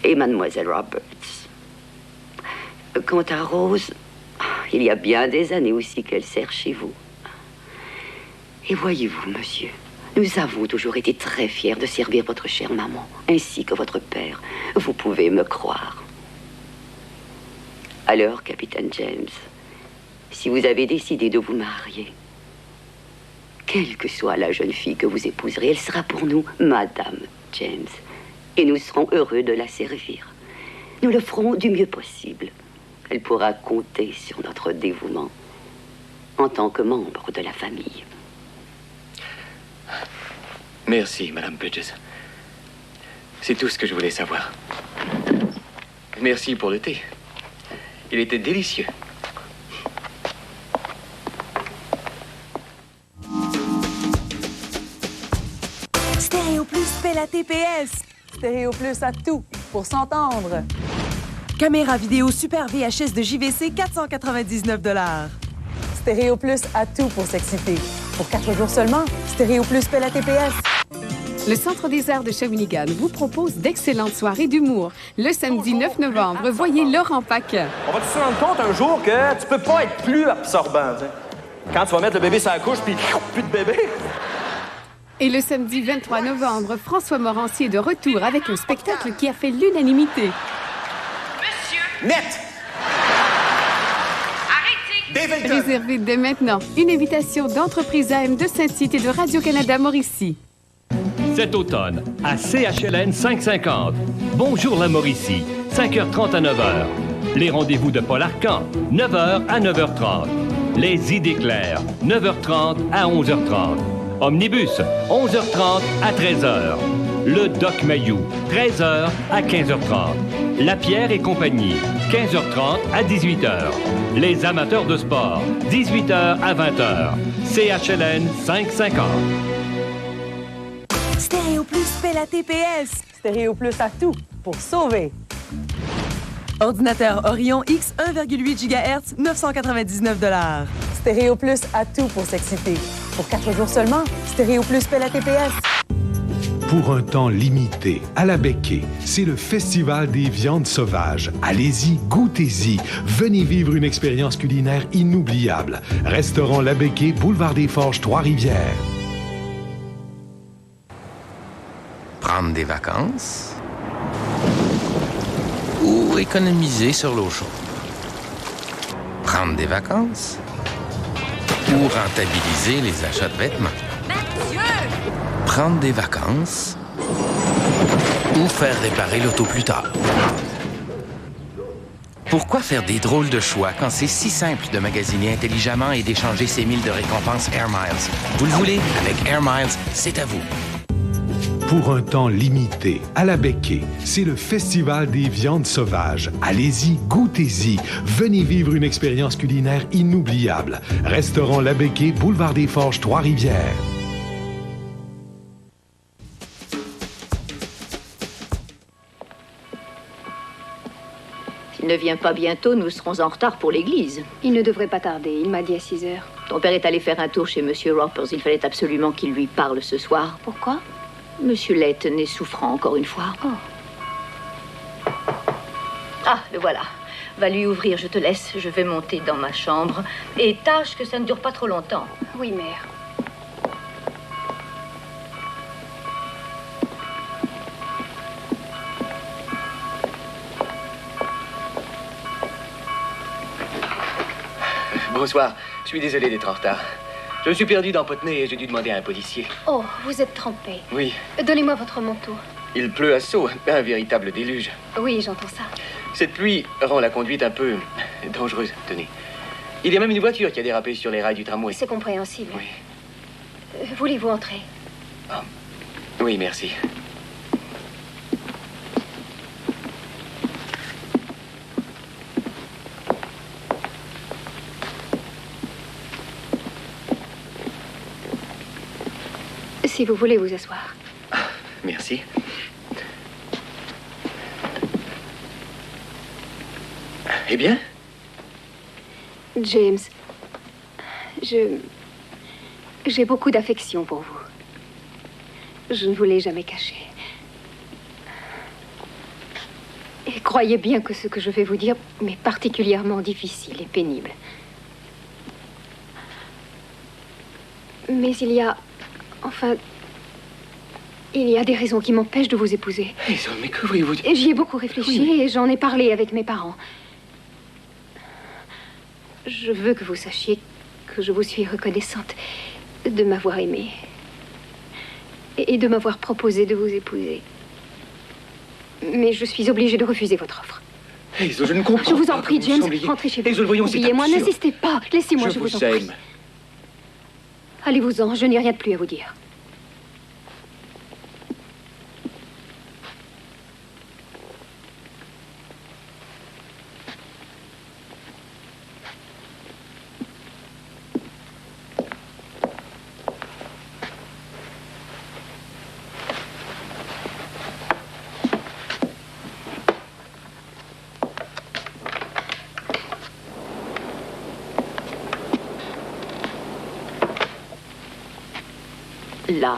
et Mademoiselle Roberts. Quant à Rose, il y a bien des années aussi qu'elle sert chez vous. Et voyez-vous, monsieur, nous avons toujours été très fiers de servir votre chère maman, ainsi que votre père. Vous pouvez me croire. Alors, capitaine James, si vous avez décidé de vous marier, quelle que soit la jeune fille que vous épouserez, elle sera pour nous Madame James. Et nous serons heureux de la servir. Nous le ferons du mieux possible. Elle pourra compter sur notre dévouement en tant que membre de la famille. Merci, Madame Bridges. C'est tout ce que je voulais savoir. Merci pour le thé. Il était délicieux. Stéréo Plus paie la TPS. Stéréo Plus a tout pour s'entendre. Caméra vidéo Super VHS de JVC, 499 $. Stéréo Plus a tout pour s'exciter. Pour 4 jours seulement, Stéréo Plus paie la TPS. Le Centre des arts de Shawinigan vous propose d'excellentes soirées d'humour. Le samedi 9 novembre, voyez Laurent Paquin. On va se rendre compte un jour que tu peux pas être plus absorbant, t'sais. Quand tu vas mettre le bébé sur la couche, puis plus de bébé. Et le samedi 23 novembre, François Morancier est de retour avec un spectacle qui a fait l'unanimité. Net! Arrêtez! Réservez dès maintenant une invitation d'Entreprise AM de Saint-Tite et de Radio-Canada Mauricie. Cet automne, à CHLN 550. Bonjour la Mauricie, 5h30 à 9h. Les rendez-vous de Paul Arcand, 9h à 9h30. Les idées claires, 9h30 à 11h30. Omnibus, 11h30 à 13h. Le Doc Mayou, 13h à 15h30. La Pierre et compagnie, 15h30 à 18h. Les amateurs de sport, 18h à 20h. CHLN 550. Stéréo Plus paie la TPS. Stéréo Plus a tout pour sauver. Ordinateur Orion X 1,8 GHz, 999 $. Stéréo Plus a tout pour s'exciter. Pour 4 jours seulement, Stéréo Plus paie la TPS. Pour un temps limité, à la Béquée, c'est le Festival des viandes sauvages. Allez-y, goûtez-y. Venez vivre une expérience culinaire inoubliable. Restaurant La Béquée, boulevard des Forges, Trois-Rivières. Prendre des vacances ou économiser sur l'eau chaude. Prendre des vacances ou rentabiliser les achats de vêtements. Mathieu! Prendre des vacances ou faire réparer l'auto plus tard. Pourquoi faire des drôles de choix quand c'est si simple de magasiner intelligemment et d'échanger ses milles de récompenses Air Miles? Vous le voulez? Avec Air Miles, c'est à vous. Pour un temps limité, à la Becquée, c'est le Festival des viandes sauvages. Allez-y, goûtez-y. Venez vivre une expérience culinaire inoubliable. Restaurant La Becquée, boulevard des Forges, Trois-Rivières. S'il ne vient pas bientôt, nous serons en retard pour l'église. Il ne devrait pas tarder. Il m'a dit à 6 heures. Ton père est allé faire un tour chez Monsieur Roppers. Il fallait absolument qu'il lui parle ce soir. Pourquoi? Monsieur Layton est souffrant encore une fois. Oh. Ah, le voilà. Va lui ouvrir, je te laisse. Je vais monter dans ma chambre. Et tâche que ça ne dure pas trop longtemps. Oui, mère. Bonsoir. Je suis désolé d'être en retard. Je me suis perdu dans Potney et j'ai dû demander à un policier. Oh, vous êtes trempé. Oui. Donnez-moi votre manteau. Il pleut à seau, un véritable déluge. Oui, j'entends ça. Cette pluie rend la conduite un peu dangereuse. Tenez. Il y a même une voiture qui a dérapé sur les rails du tramway. C'est compréhensible. Oui. Voulez-vous entrer? Ah. Oui, merci. Si vous voulez vous asseoir. Merci. Eh bien? James, j'ai beaucoup d'affection pour vous. Je ne vous l'ai jamais caché. Et croyez bien que ce que je vais vous dire m'est particulièrement difficile et pénible. Mais il y a... Enfin, il y a des raisons qui m'empêchent de vous épouser. Mais que voulez-vous dire? J'y ai beaucoup réfléchi et j'en ai parlé avec mes parents. Je veux que vous sachiez que je vous suis reconnaissante de m'avoir aimée et de m'avoir proposé de vous épouser. Mais je suis obligée de refuser votre offre. Hazel, je ne comprends pas. Je vous en prie, James, sembliez... rentrez chez vous. Hazel, voyons, c'est Oubliez-moi, absurde. n'insistez pas. Laissez-moi, je vous en prie. aime. Allez-vous-en, je n'ai rien de plus à vous dire.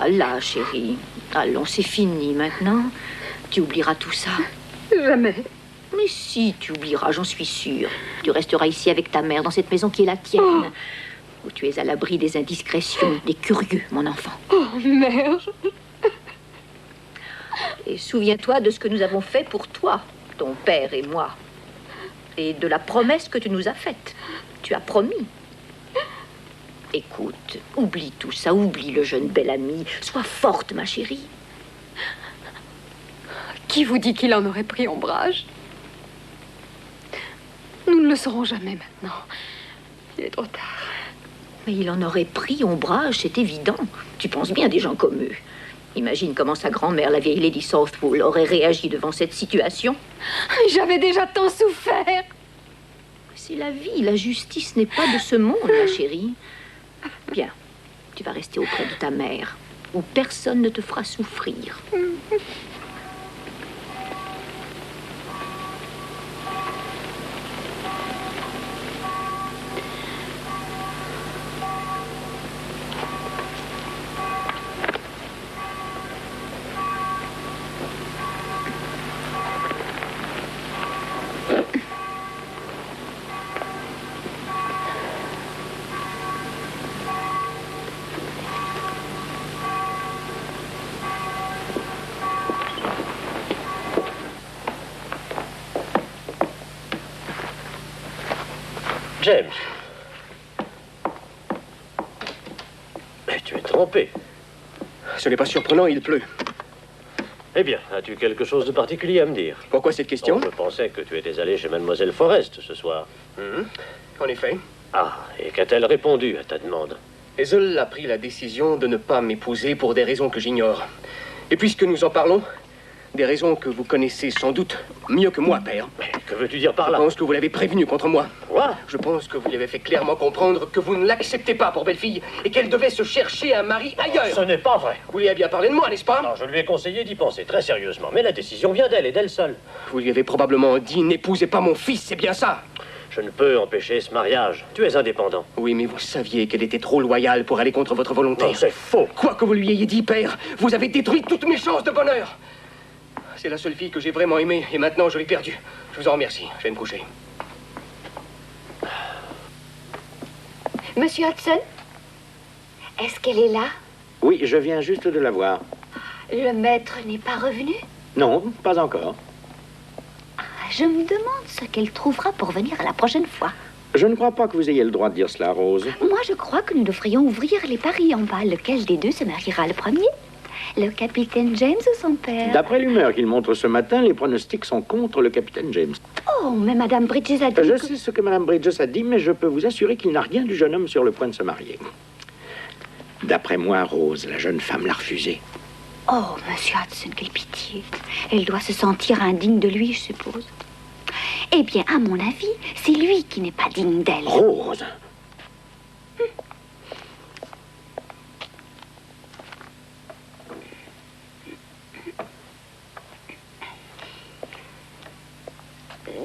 Là, chérie. Allons, c'est fini maintenant. Tu oublieras tout ça. Jamais. Mais si, tu oublieras, j'en suis sûre. Tu resteras ici avec ta mère, dans cette maison qui est la tienne. Où tu es à l'abri des indiscrétions, des curieux, mon enfant. Oh, mère. Et souviens-toi de ce que nous avons fait pour toi, ton père et moi. Et de la promesse que tu nous as faite. Tu as promis. Écoute, oublie tout ça, oublie le jeune bel ami. Sois forte, ma chérie. Qui vous dit qu'il en aurait pris ombrage? Nous ne le saurons jamais maintenant. Il est trop tard. Mais il en aurait pris ombrage, c'est évident. Tu penses bien des gens comme eux. Imagine comment sa grand-mère, la vieille Lady Southwold, aurait réagi devant cette situation. J'avais déjà tant souffert. C'est la vie, la justice n'est pas de ce monde, ma chérie. Bien, tu vas rester auprès de ta mère, où personne ne te fera souffrir. James. trompé. Ce n'est pas surprenant, il pleut. Eh bien, as-tu quelque chose de particulier à me dire? Pourquoi cette question? Je pensais que tu étais allé chez Mademoiselle Forrest ce soir. En effet. Ah, et qu'a-t-elle répondu à ta demande? Hazel a pris la décision de ne pas m'épouser pour des raisons que j'ignore. Et puisque nous en parlons, des raisons que vous connaissez sans doute mieux que moi, père. Mais que veux-tu dire par là? Je pense que vous l'avez prévenue contre moi. Quoi? Je pense que vous lui avez fait clairement comprendre que vous ne l'acceptez pas pour belle-fille et qu'elle devait se chercher un mari ailleurs. Ce n'est pas vrai. Vous lui avez bien parlé de moi, n'est-ce pas? Non, je lui ai conseillé d'y penser très sérieusement. Mais la décision vient d'elle et d'elle seule. Vous lui avez probablement dit « N'épousez pas mon fils », c'est bien ça? Je ne peux empêcher ce mariage. Tu es indépendant. Oui, mais vous saviez qu'elle était trop loyale pour aller contre votre volonté. Non, c'est faux. Quoi que vous lui ayez dit, père, vous avez détruit toutes mes chances de bonheur. C'est la seule fille que j'ai vraiment aimée, et maintenant je l'ai perdue. Je vous en remercie. Je vais me coucher. Monsieur Hudson, est-ce qu'elle est là? Oui, je viens juste de la voir. Le maître n'est pas revenu? Non, pas encore. Je me demande ce qu'elle trouvera pour venir à la prochaine fois. Je ne crois pas que vous ayez le droit de dire cela, Rose. Moi, je crois que nous devrions ouvrir les paris en bas. Lequel des deux se mariera le premier? Le capitaine James ou son père? D'après l'humeur qu'il montre ce matin, les pronostics sont contre le capitaine James. Oh, mais Madame Bridges a dit Je sais ce que Madame Bridges a dit, mais je peux vous assurer qu'il n'a rien du jeune homme sur le point de se marier. D'après moi, Rose, la jeune femme l'a refusé. Oh, Monsieur Hudson, quelle pitié. Elle doit se sentir indigne de lui, je suppose. Eh bien, à mon avis, c'est lui qui n'est pas digne d'elle. Rose!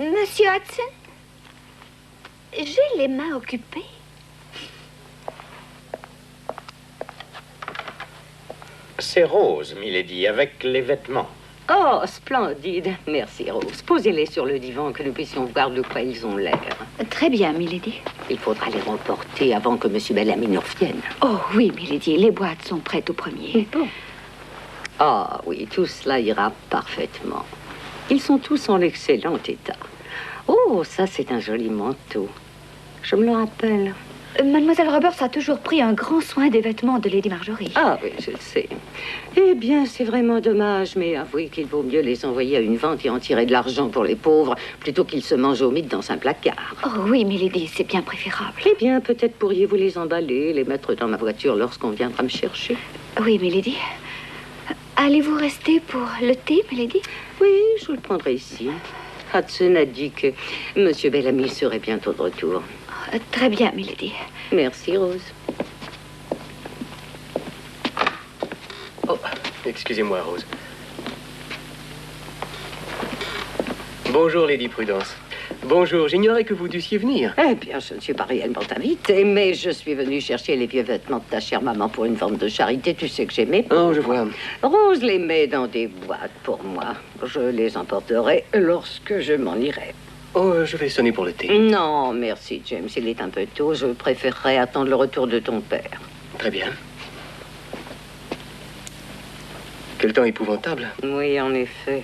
Monsieur Hudson, j'ai les mains occupées. C'est Rose, milady, avec les vêtements. Oh, splendide. Merci, Rose. Posez-les sur le divan, que nous puissions voir de quoi ils ont l'air. Très bien, milady. Il faudra les remporter avant que Monsieur Bellamy ne revienne. Oh oui, milady, les boîtes sont prêtes au premier. Bon. Ah oui, tout cela ira parfaitement. Ils sont tous en excellent état. Oh, ça, c'est un joli manteau. Je me le rappelle. Mademoiselle Roberts a toujours pris un grand soin des vêtements de Lady Marjorie. Ah oui, je le sais. Eh bien, c'est vraiment dommage, mais avouez qu'il vaut mieux les envoyer à une vente et en tirer de l'argent pour les pauvres, plutôt qu'ils se mangent au mythe dans un placard. Oh oui, milady, c'est bien préférable. Eh bien, peut-être pourriez-vous les emballer, les mettre dans ma voiture lorsqu'on viendra me chercher. Oui, milady. Allez-vous rester pour le thé, milady? Oui, je le prendrai ici. Hudson a dit que Monsieur Bellamy serait bientôt de retour. Très bien, milady. Merci, Rose. Oh, excusez-moi, Rose. Bonjour, Lady Prudence. Bonjour, j'ignorais que vous dussiez venir. Eh bien, je ne suis pas réellement invitée, mais je suis venue chercher les vieux vêtements de ta chère maman pour une vente de charité. Tu sais que j'aimais. Oh, je vois. Rose les met dans des boîtes pour moi. Je les emporterai lorsque je m'en irai. Oh, je vais sonner pour le thé. Non, merci, James. Il est un peu tôt. Je préférerais attendre le retour de ton père. Très bien. Quel temps épouvantable. Oui, en effet.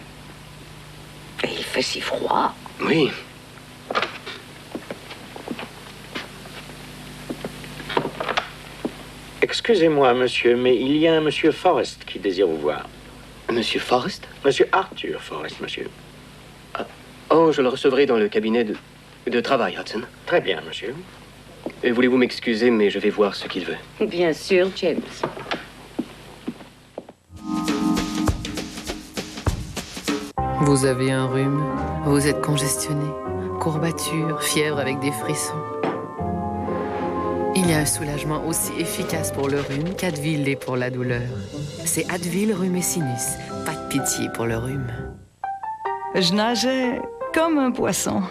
Et il fait si froid. Oui. Excusez-moi, monsieur, mais il y a un monsieur Forrest qui désire vous voir. Monsieur Forrest? Monsieur Arthur Forrest, monsieur. Oh, je le recevrai dans le cabinet de travail, Hudson. Très bien, monsieur. Voulez-vous m'excuser, mais je vais voir ce qu'il veut. Bien sûr, James. Vous avez un rhume, vous êtes congestionné, courbature, fièvre avec des frissons. Il y a un soulagement aussi efficace pour le rhume qu'Advil l'est pour la douleur. C'est Advil Rhume et Sinus. Pas de pitié pour le rhume. Je nageais comme un poisson.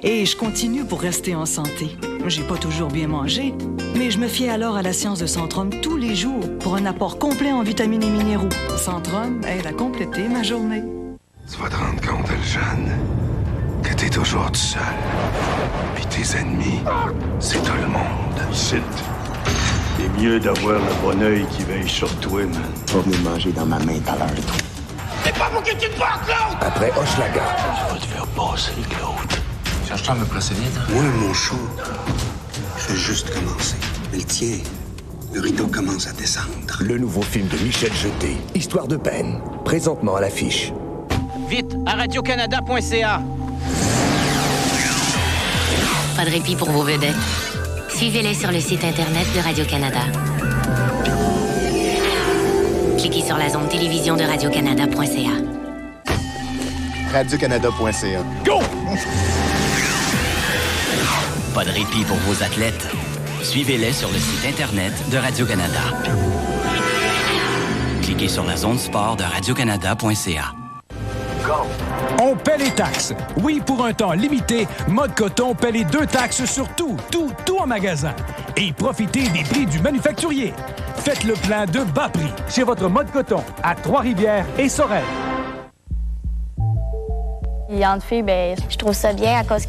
Et je continue pour rester en santé. J'ai pas toujours bien mangé, mais je me fiais alors à la science de Centrum tous les jours pour un apport complet en vitamines et minéraux. Centrum aide à compléter ma journée. Tu vas te rendre compte, Eljane, que t'es toujours tout seul. Puis tes ennemis, c'est tout le monde. C'est mieux d'avoir le bon œil qui veille sur toi, man. Tu vas venir manger dans ma main tout à l'heure. C'est pas moi qui te porte, Claude! Après Hochelaga. Tu vas te faire passer, Claude. Cherche-tu à me procéder, toi? Moi, mon show, je vais juste commencer. Mais le tien, Le rideau commence à descendre. Le nouveau film de Michel Jeté, Histoire de peine, présentement à l'affiche. Vite, à radiocanada.ca. Pas de répit pour vos vedettes. Suivez-les sur le site internet de Radio-Canada. Cliquez sur la zone télévision de radiocanada.ca. radiocanada.ca. Go! Pas de répit pour vos athlètes. Suivez-les sur le site internet de Radio-Canada. Cliquez sur la zone sport de radiocanada.ca. On paie les taxes. Oui, pour un temps limité, Mode Coton paie les 2 taxes sur tout en magasin. Et profitez des prix du manufacturier. Faites le plein de bas prix chez votre Mode Coton à Trois-Rivières et Sorel. Et entre filles, ben, je trouve ça bien à cause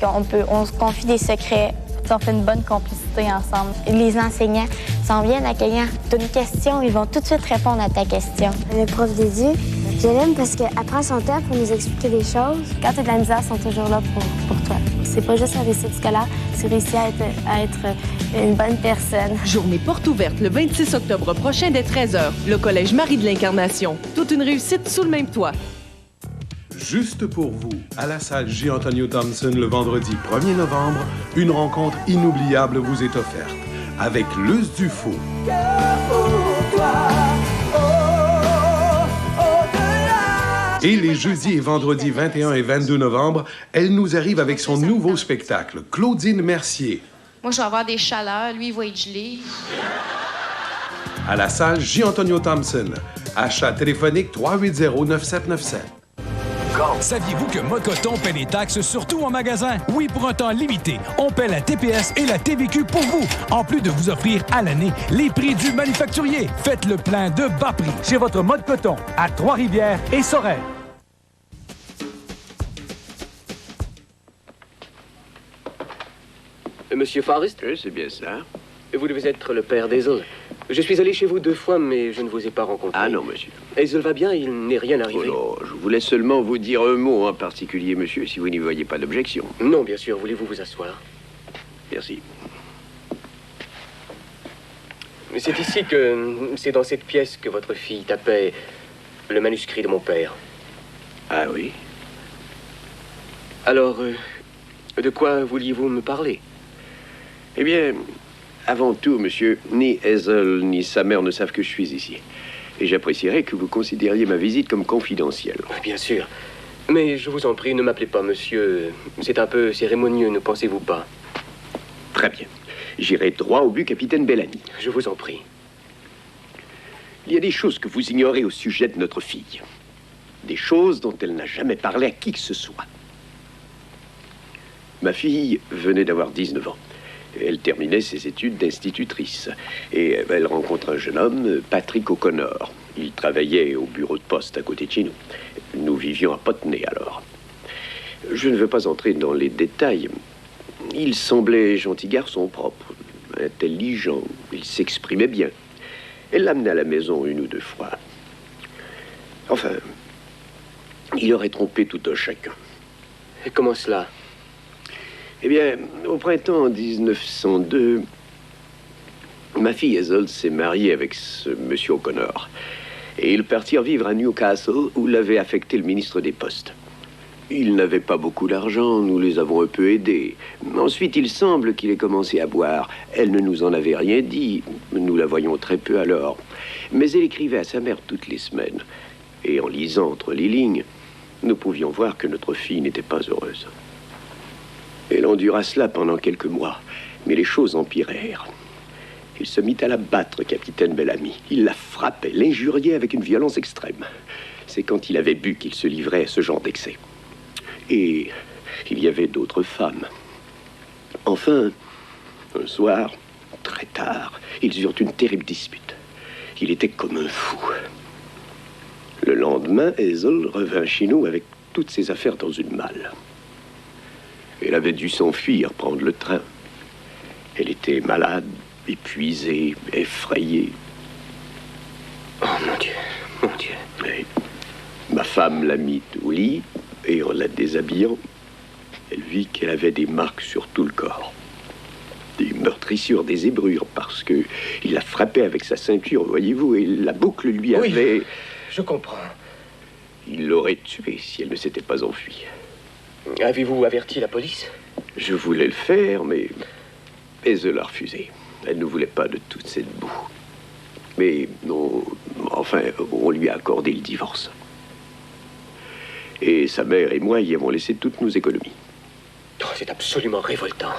on se confie des secrets. On fait une bonne complicité ensemble. Les enseignants sont bien accueillants. Tu as une question, ils vont tout de suite répondre à ta question. Le prof d'édu, je l'aime parce qu'elle prend son temps pour nous expliquer des choses. Quand tu as de la misère, ils sont toujours là pour toi. C'est pas juste un réussite scolaire, c'est réussir à être une bonne personne. Journée porte ouverte le 26 octobre prochain dès 13h. Le Collège Marie de l'Incarnation. Toute une réussite sous le même toit. Juste pour vous, à la salle J. Antonio Thompson le vendredi 1er novembre, une rencontre inoubliable vous est offerte avec Luce Dufault. Et les jeudis et vendredis 21 et 22 novembre, elle nous arrive avec son nouveau spectacle, Claudine Mercier. Moi, je vais avoir des chaleurs, lui, il va être gelé. À la salle J. Antonio Thompson. Achat téléphonique 380-9797. Saviez-vous que Mode Coton paie les taxes surtout en magasin? Oui, pour un temps limité. On paie la TPS et la TVQ pour vous, en plus de vous offrir à l'année les prix du manufacturier. Faites le plein de bas prix chez votre Mode Coton à Trois-Rivières et Sorel. Monsieur Forrest? Oui, c'est bien ça. Vous devez être le père d'Hazel. Je suis allé chez vous 2 fois, mais je ne vous ai pas rencontré. Ah non, monsieur. Hazel va bien, il n'est rien arrivé. Oh non, je voulais seulement vous dire un mot en particulier, monsieur, si vous n'y voyez pas d'objection. Non, bien sûr. Voulez-vous vous asseoir? Merci. C'est ici que... C'est dans cette pièce que votre fille tapait le manuscrit de mon père. Ah oui? Alors, de quoi vouliez-vous me parler? Eh bien, avant tout, monsieur, ni Hazel ni sa mère ne savent que je suis ici. Et j'apprécierais que vous considériez ma visite comme confidentielle. Bien sûr. Mais je vous en prie, ne m'appelez pas monsieur. C'est un peu cérémonieux, ne pensez-vous pas? Très bien. J'irai droit au but, capitaine Bellamy. Je vous en prie. Il y a des choses que vous ignorez au sujet de notre fille. Des choses dont elle n'a jamais parlé à qui que ce soit. Ma fille venait d'avoir 19 ans. Elle terminait ses études d'institutrice. Et elle rencontre un jeune homme, Patrick O'Connor. Il travaillait au bureau de poste à côté de chez nous. Nous vivions à Potney alors. Je ne veux pas entrer dans les détails. Il semblait gentil garçon propre, intelligent. Il s'exprimait bien. Elle l'amenait à la maison 1 ou 2 fois. Enfin, il aurait trompé tout un chacun. Et comment cela? Eh bien, au printemps 1902, ma fille Hazel s'est mariée avec ce monsieur O'Connor. Et ils partirent vivre à Newcastle, où l'avait affecté le ministre des Postes. Ils n'avaient pas beaucoup d'argent, nous les avons un peu aidés. Ensuite, il semble qu'il ait commencé à boire. Elle ne nous en avait rien dit, nous la voyions très peu alors. Mais elle écrivait à sa mère toutes les semaines. Et en lisant entre les lignes, nous pouvions voir que notre fille n'était pas heureuse. Elle endura cela pendant quelques mois, mais les choses empirèrent. Il se mit à la battre, capitaine Bellamy. Il la frappait, l'injuriait avec une violence extrême. C'est quand il avait bu qu'il se livrait à ce genre d'excès. Et il y avait d'autres femmes. Enfin, un soir, très tard, ils eurent une terrible dispute. Il était comme un fou. Le lendemain, Hazel revint chez nous avec toutes ses affaires dans une malle. Elle avait dû s'enfuir, prendre le train. Elle était malade, épuisée, effrayée. Oh, mon Dieu, mon Dieu. Et ma femme l'a mise au lit, et en la déshabillant, elle vit qu'elle avait des marques sur tout le corps. Des meurtrissures. meurtrissure des zébrures parce que il l'a frappée avec sa ceinture, voyez-vous, et la boucle lui avait... Oui, je comprends. Il l'aurait tuée si elle ne s'était pas enfuie. Avez-vous averti la police? Je voulais le faire, mais Hazel a refusé. Elle ne voulait pas de toute cette boue. Mais non, enfin, on lui a accordé le divorce. Et sa mère et moi y avons laissé toutes nos économies. Oh, c'est absolument révoltant.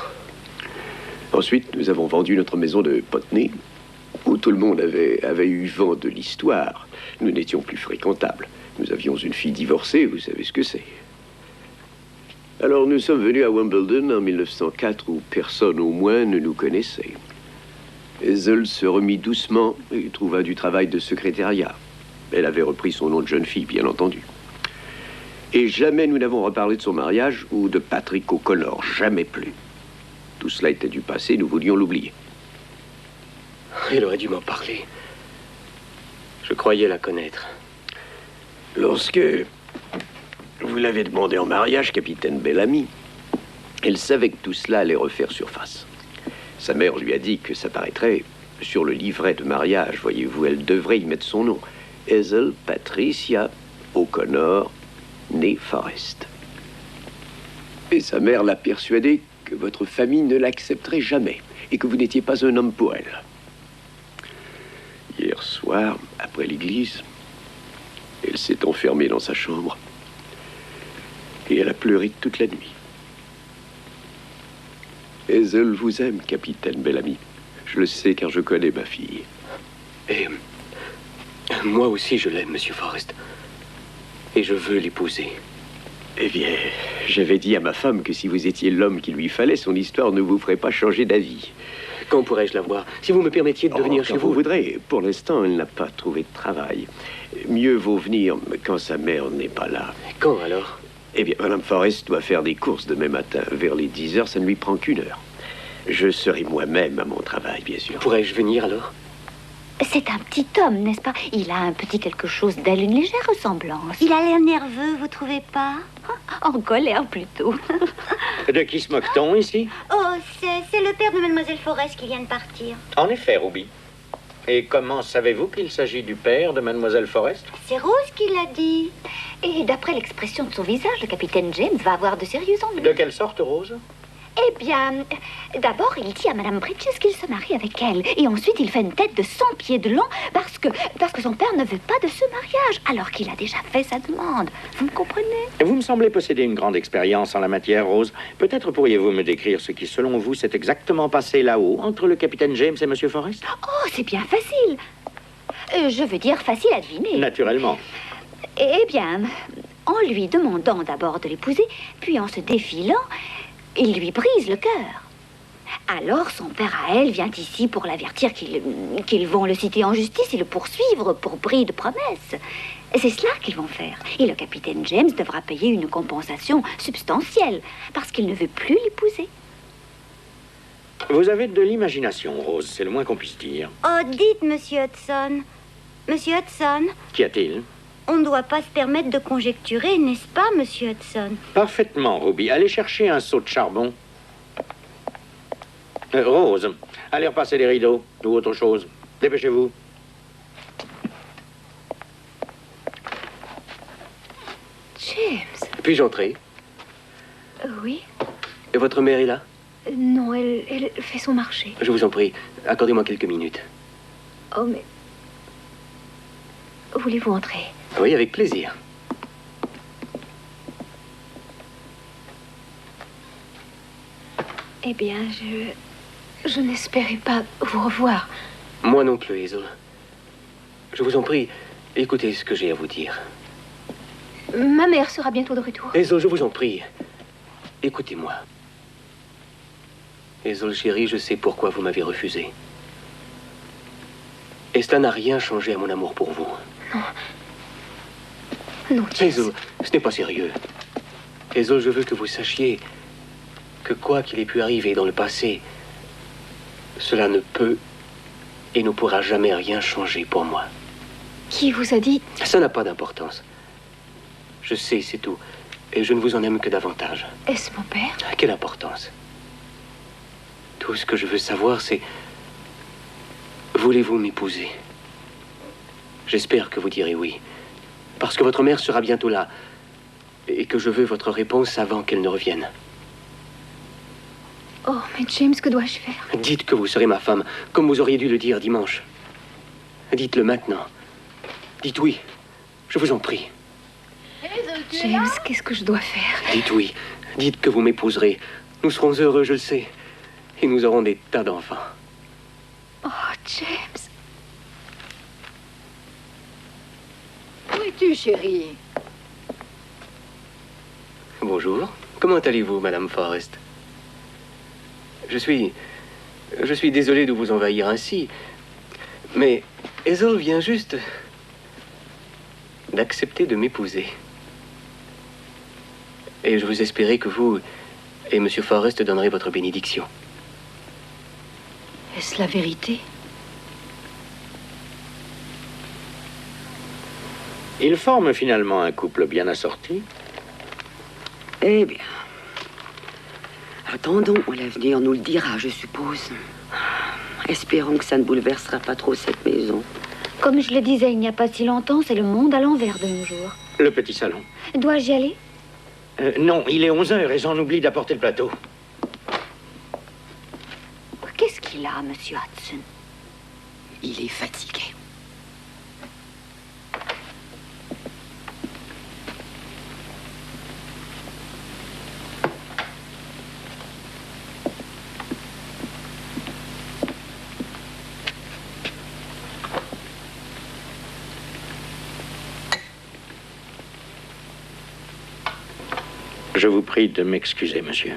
Ensuite, nous avons vendu notre maison de Putney, où tout le monde avait eu vent de l'histoire. Nous n'étions plus fréquentables. Nous avions une fille divorcée, vous savez ce que c'est. Alors nous sommes venus à Wimbledon en 1904, où personne au moins ne nous connaissait. Hazel se remit doucement et trouva du travail de secrétariat. Elle avait repris son nom de jeune fille, bien entendu. Et jamais nous n'avons reparlé de son mariage ou de Patrick O'Connor, jamais plus. Tout cela était du passé, nous voulions l'oublier. Elle aurait dû m'en parler. Je croyais la connaître. Lorsque vous l'avez demandé en mariage, capitaine Bellamy, elle savait que tout cela allait refaire surface. Sa mère lui a dit que ça paraîtrait sur le livret de mariage, voyez-vous, elle devrait y mettre son nom. Hazel Patricia O'Connor, née Forrest. Et sa mère l'a persuadée que votre famille ne l'accepterait jamais et que vous n'étiez pas un homme pour elle. Hier soir, après l'église, elle s'est enfermée dans sa chambre et elle a pleuré toute la nuit. Hazel vous aime, capitaine Bellamy. Je le sais car je connais ma fille. Et moi aussi je l'aime, monsieur Forrest. Et je veux l'épouser. Eh bien, j'avais dit à ma femme que si vous étiez l'homme qu'il lui fallait, son histoire ne vous ferait pas changer d'avis. Quand pourrais-je la voir? Si vous me permettiez de venir chez vous. Voudrez. Pour l'instant, elle n'a pas trouvé de travail. Mieux vaut venir quand sa mère n'est pas là. Quand alors? Eh bien, Madame Forrest doit faire des courses demain matin. Vers les 10 heures, ça ne lui prend qu'1 heure. Je serai moi-même à mon travail, bien sûr. Pourrais-je venir alors? C'est un petit homme, n'est-ce pas? Il a un petit quelque chose d'elle, une légère ressemblance. Il a l'air nerveux, vous trouvez pas? En colère, plutôt. De qui se moque-t-on ici? Oh, c'est le père de Mademoiselle Forrest qui vient de partir. En effet, Ruby. Et comment savez-vous qu'il s'agit du père de Mademoiselle Forrest? C'est Rose qui l'a dit. Et d'après l'expression de son visage, le capitaine James va avoir de sérieux ennuis. De quelle sorte, Rose? Eh bien, d'abord, il dit à Madame Bridges qu'il se marie avec elle. Et ensuite, il fait une tête de 100 pieds de long parce que son père ne veut pas de ce mariage, alors qu'il a déjà fait sa demande. Vous me comprenez? Vous me semblez posséder une grande expérience en la matière, Rose. Peut-être pourriez-vous me décrire ce qui, selon vous, s'est exactement passé là-haut, entre le capitaine James et Monsieur Forrest? Oh, c'est bien facile. Je veux dire facile à deviner. Naturellement. Eh bien, en lui demandant d'abord de l'épouser, puis en se défilant, il lui brise le cœur. Alors son père à elle vient ici pour l'avertir qu'ils vont le citer en justice et le poursuivre pour bris de promesses. C'est cela qu'ils vont faire. Et le capitaine James devra payer une compensation substantielle parce qu'il ne veut plus l'épouser. Vous avez de l'imagination, Rose, c'est le moins qu'on puisse dire. Oh, dites, Monsieur Hudson. Monsieur Hudson, Qu'y a-t-il? on ne doit pas se permettre de conjecturer, n'est-ce pas, Monsieur Hudson? Parfaitement, Ruby. Allez chercher un seau de charbon. Rose, allez repasser les rideaux ou autre chose. Dépêchez-vous. James. Puis-je entrer? Oui. Et votre mère est là? Non, elle fait son marché. Je vous en prie, accordez-moi quelques minutes. Oh, mais... Voulez-vous entrer? Oui, avec plaisir. Eh bien, je n'espérais pas vous revoir. Moi non plus, Hazel. Je vous en prie, écoutez ce que j'ai à vous dire. Ma mère sera bientôt de retour. Hazel, je vous en prie, écoutez-moi. Hazel, chérie, je sais pourquoi vous m'avez refusé. Et cela n'a rien changé à mon amour pour vous. Non. Non, James. Hazel, ce n'est pas sérieux. Hazel, je veux que vous sachiez que quoi qu'il ait pu arriver dans le passé, cela ne peut et ne pourra jamais rien changer pour moi. Qui vous a dit? Ça n'a pas d'importance. Je sais, c'est tout. Et je ne vous en aime que davantage. Est-ce mon père? Quelle importance? Tout ce que je veux savoir, c'est... Voulez-vous m'épouser? J'espère que vous direz oui. Parce que votre mère sera bientôt là. Et que je veux votre réponse avant qu'elle ne revienne. Oh, mais James, que dois-je faire? Dites que vous serez ma femme, comme vous auriez dû le dire dimanche. Dites-le maintenant. Dites oui. Je vous en prie. James, qu'est-ce que je dois faire? Dites oui. Dites que vous m'épouserez. Nous serons heureux, je le sais. Et nous aurons des tas d'enfants. Oh, James. Où es-tu, chérie? Bonjour. Comment allez-vous, Madame Forrest? Je suis désolé de vous envahir ainsi. Mais Hazel vient juste d'accepter de m'épouser. Et je vous espérais que vous et Monsieur Forrest donnerez votre bénédiction. Est-ce la vérité? Ils forment finalement un couple bien assorti. Eh bien, attendons, l'avenir nous le dira, je suppose. Espérons que ça ne bouleversera pas trop cette maison. Comme je le disais il n'y a pas si longtemps, c'est le monde à l'envers de nos jours. Le petit salon. Dois-je y aller? Non, il est 11h et j'en oublie d'apporter le plateau. Qu'est-ce qu'il a, Monsieur Hudson? Il est fatigué. Je vous prie de m'excuser, monsieur.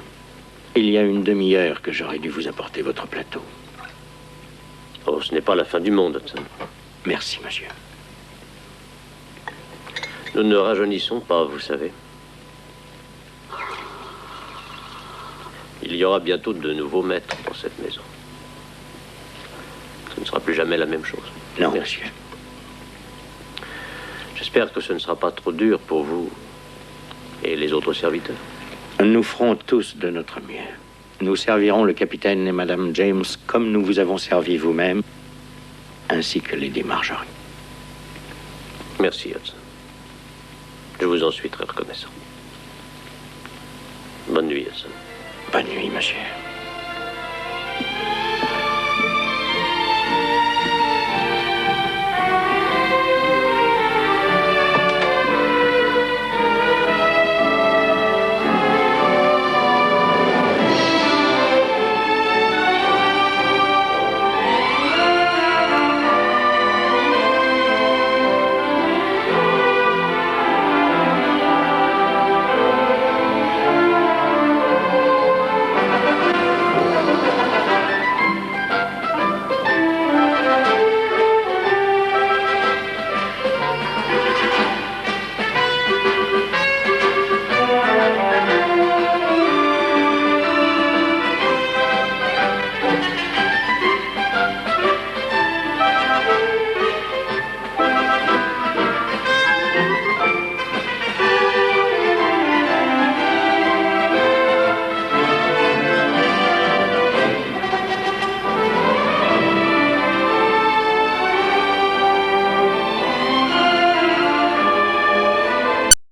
Il y a une demi-heure que j'aurais dû vous apporter votre plateau. Oh, ce n'est pas la fin du monde, Hudson. Merci, monsieur. Nous ne rajeunissons pas, vous savez. Il y aura bientôt de nouveaux maîtres dans cette maison. Ce ne sera plus jamais la même chose. Non, monsieur. J'espère que ce ne sera pas trop dur pour vous et les autres serviteurs. Nous ferons tous de notre mieux. Nous servirons le capitaine et Madame James comme nous vous avons servi vous-même, ainsi que Lady Marjorie. Merci, Hudson. Je vous en suis très reconnaissant. Bonne nuit, Hudson. Bonne nuit, monsieur.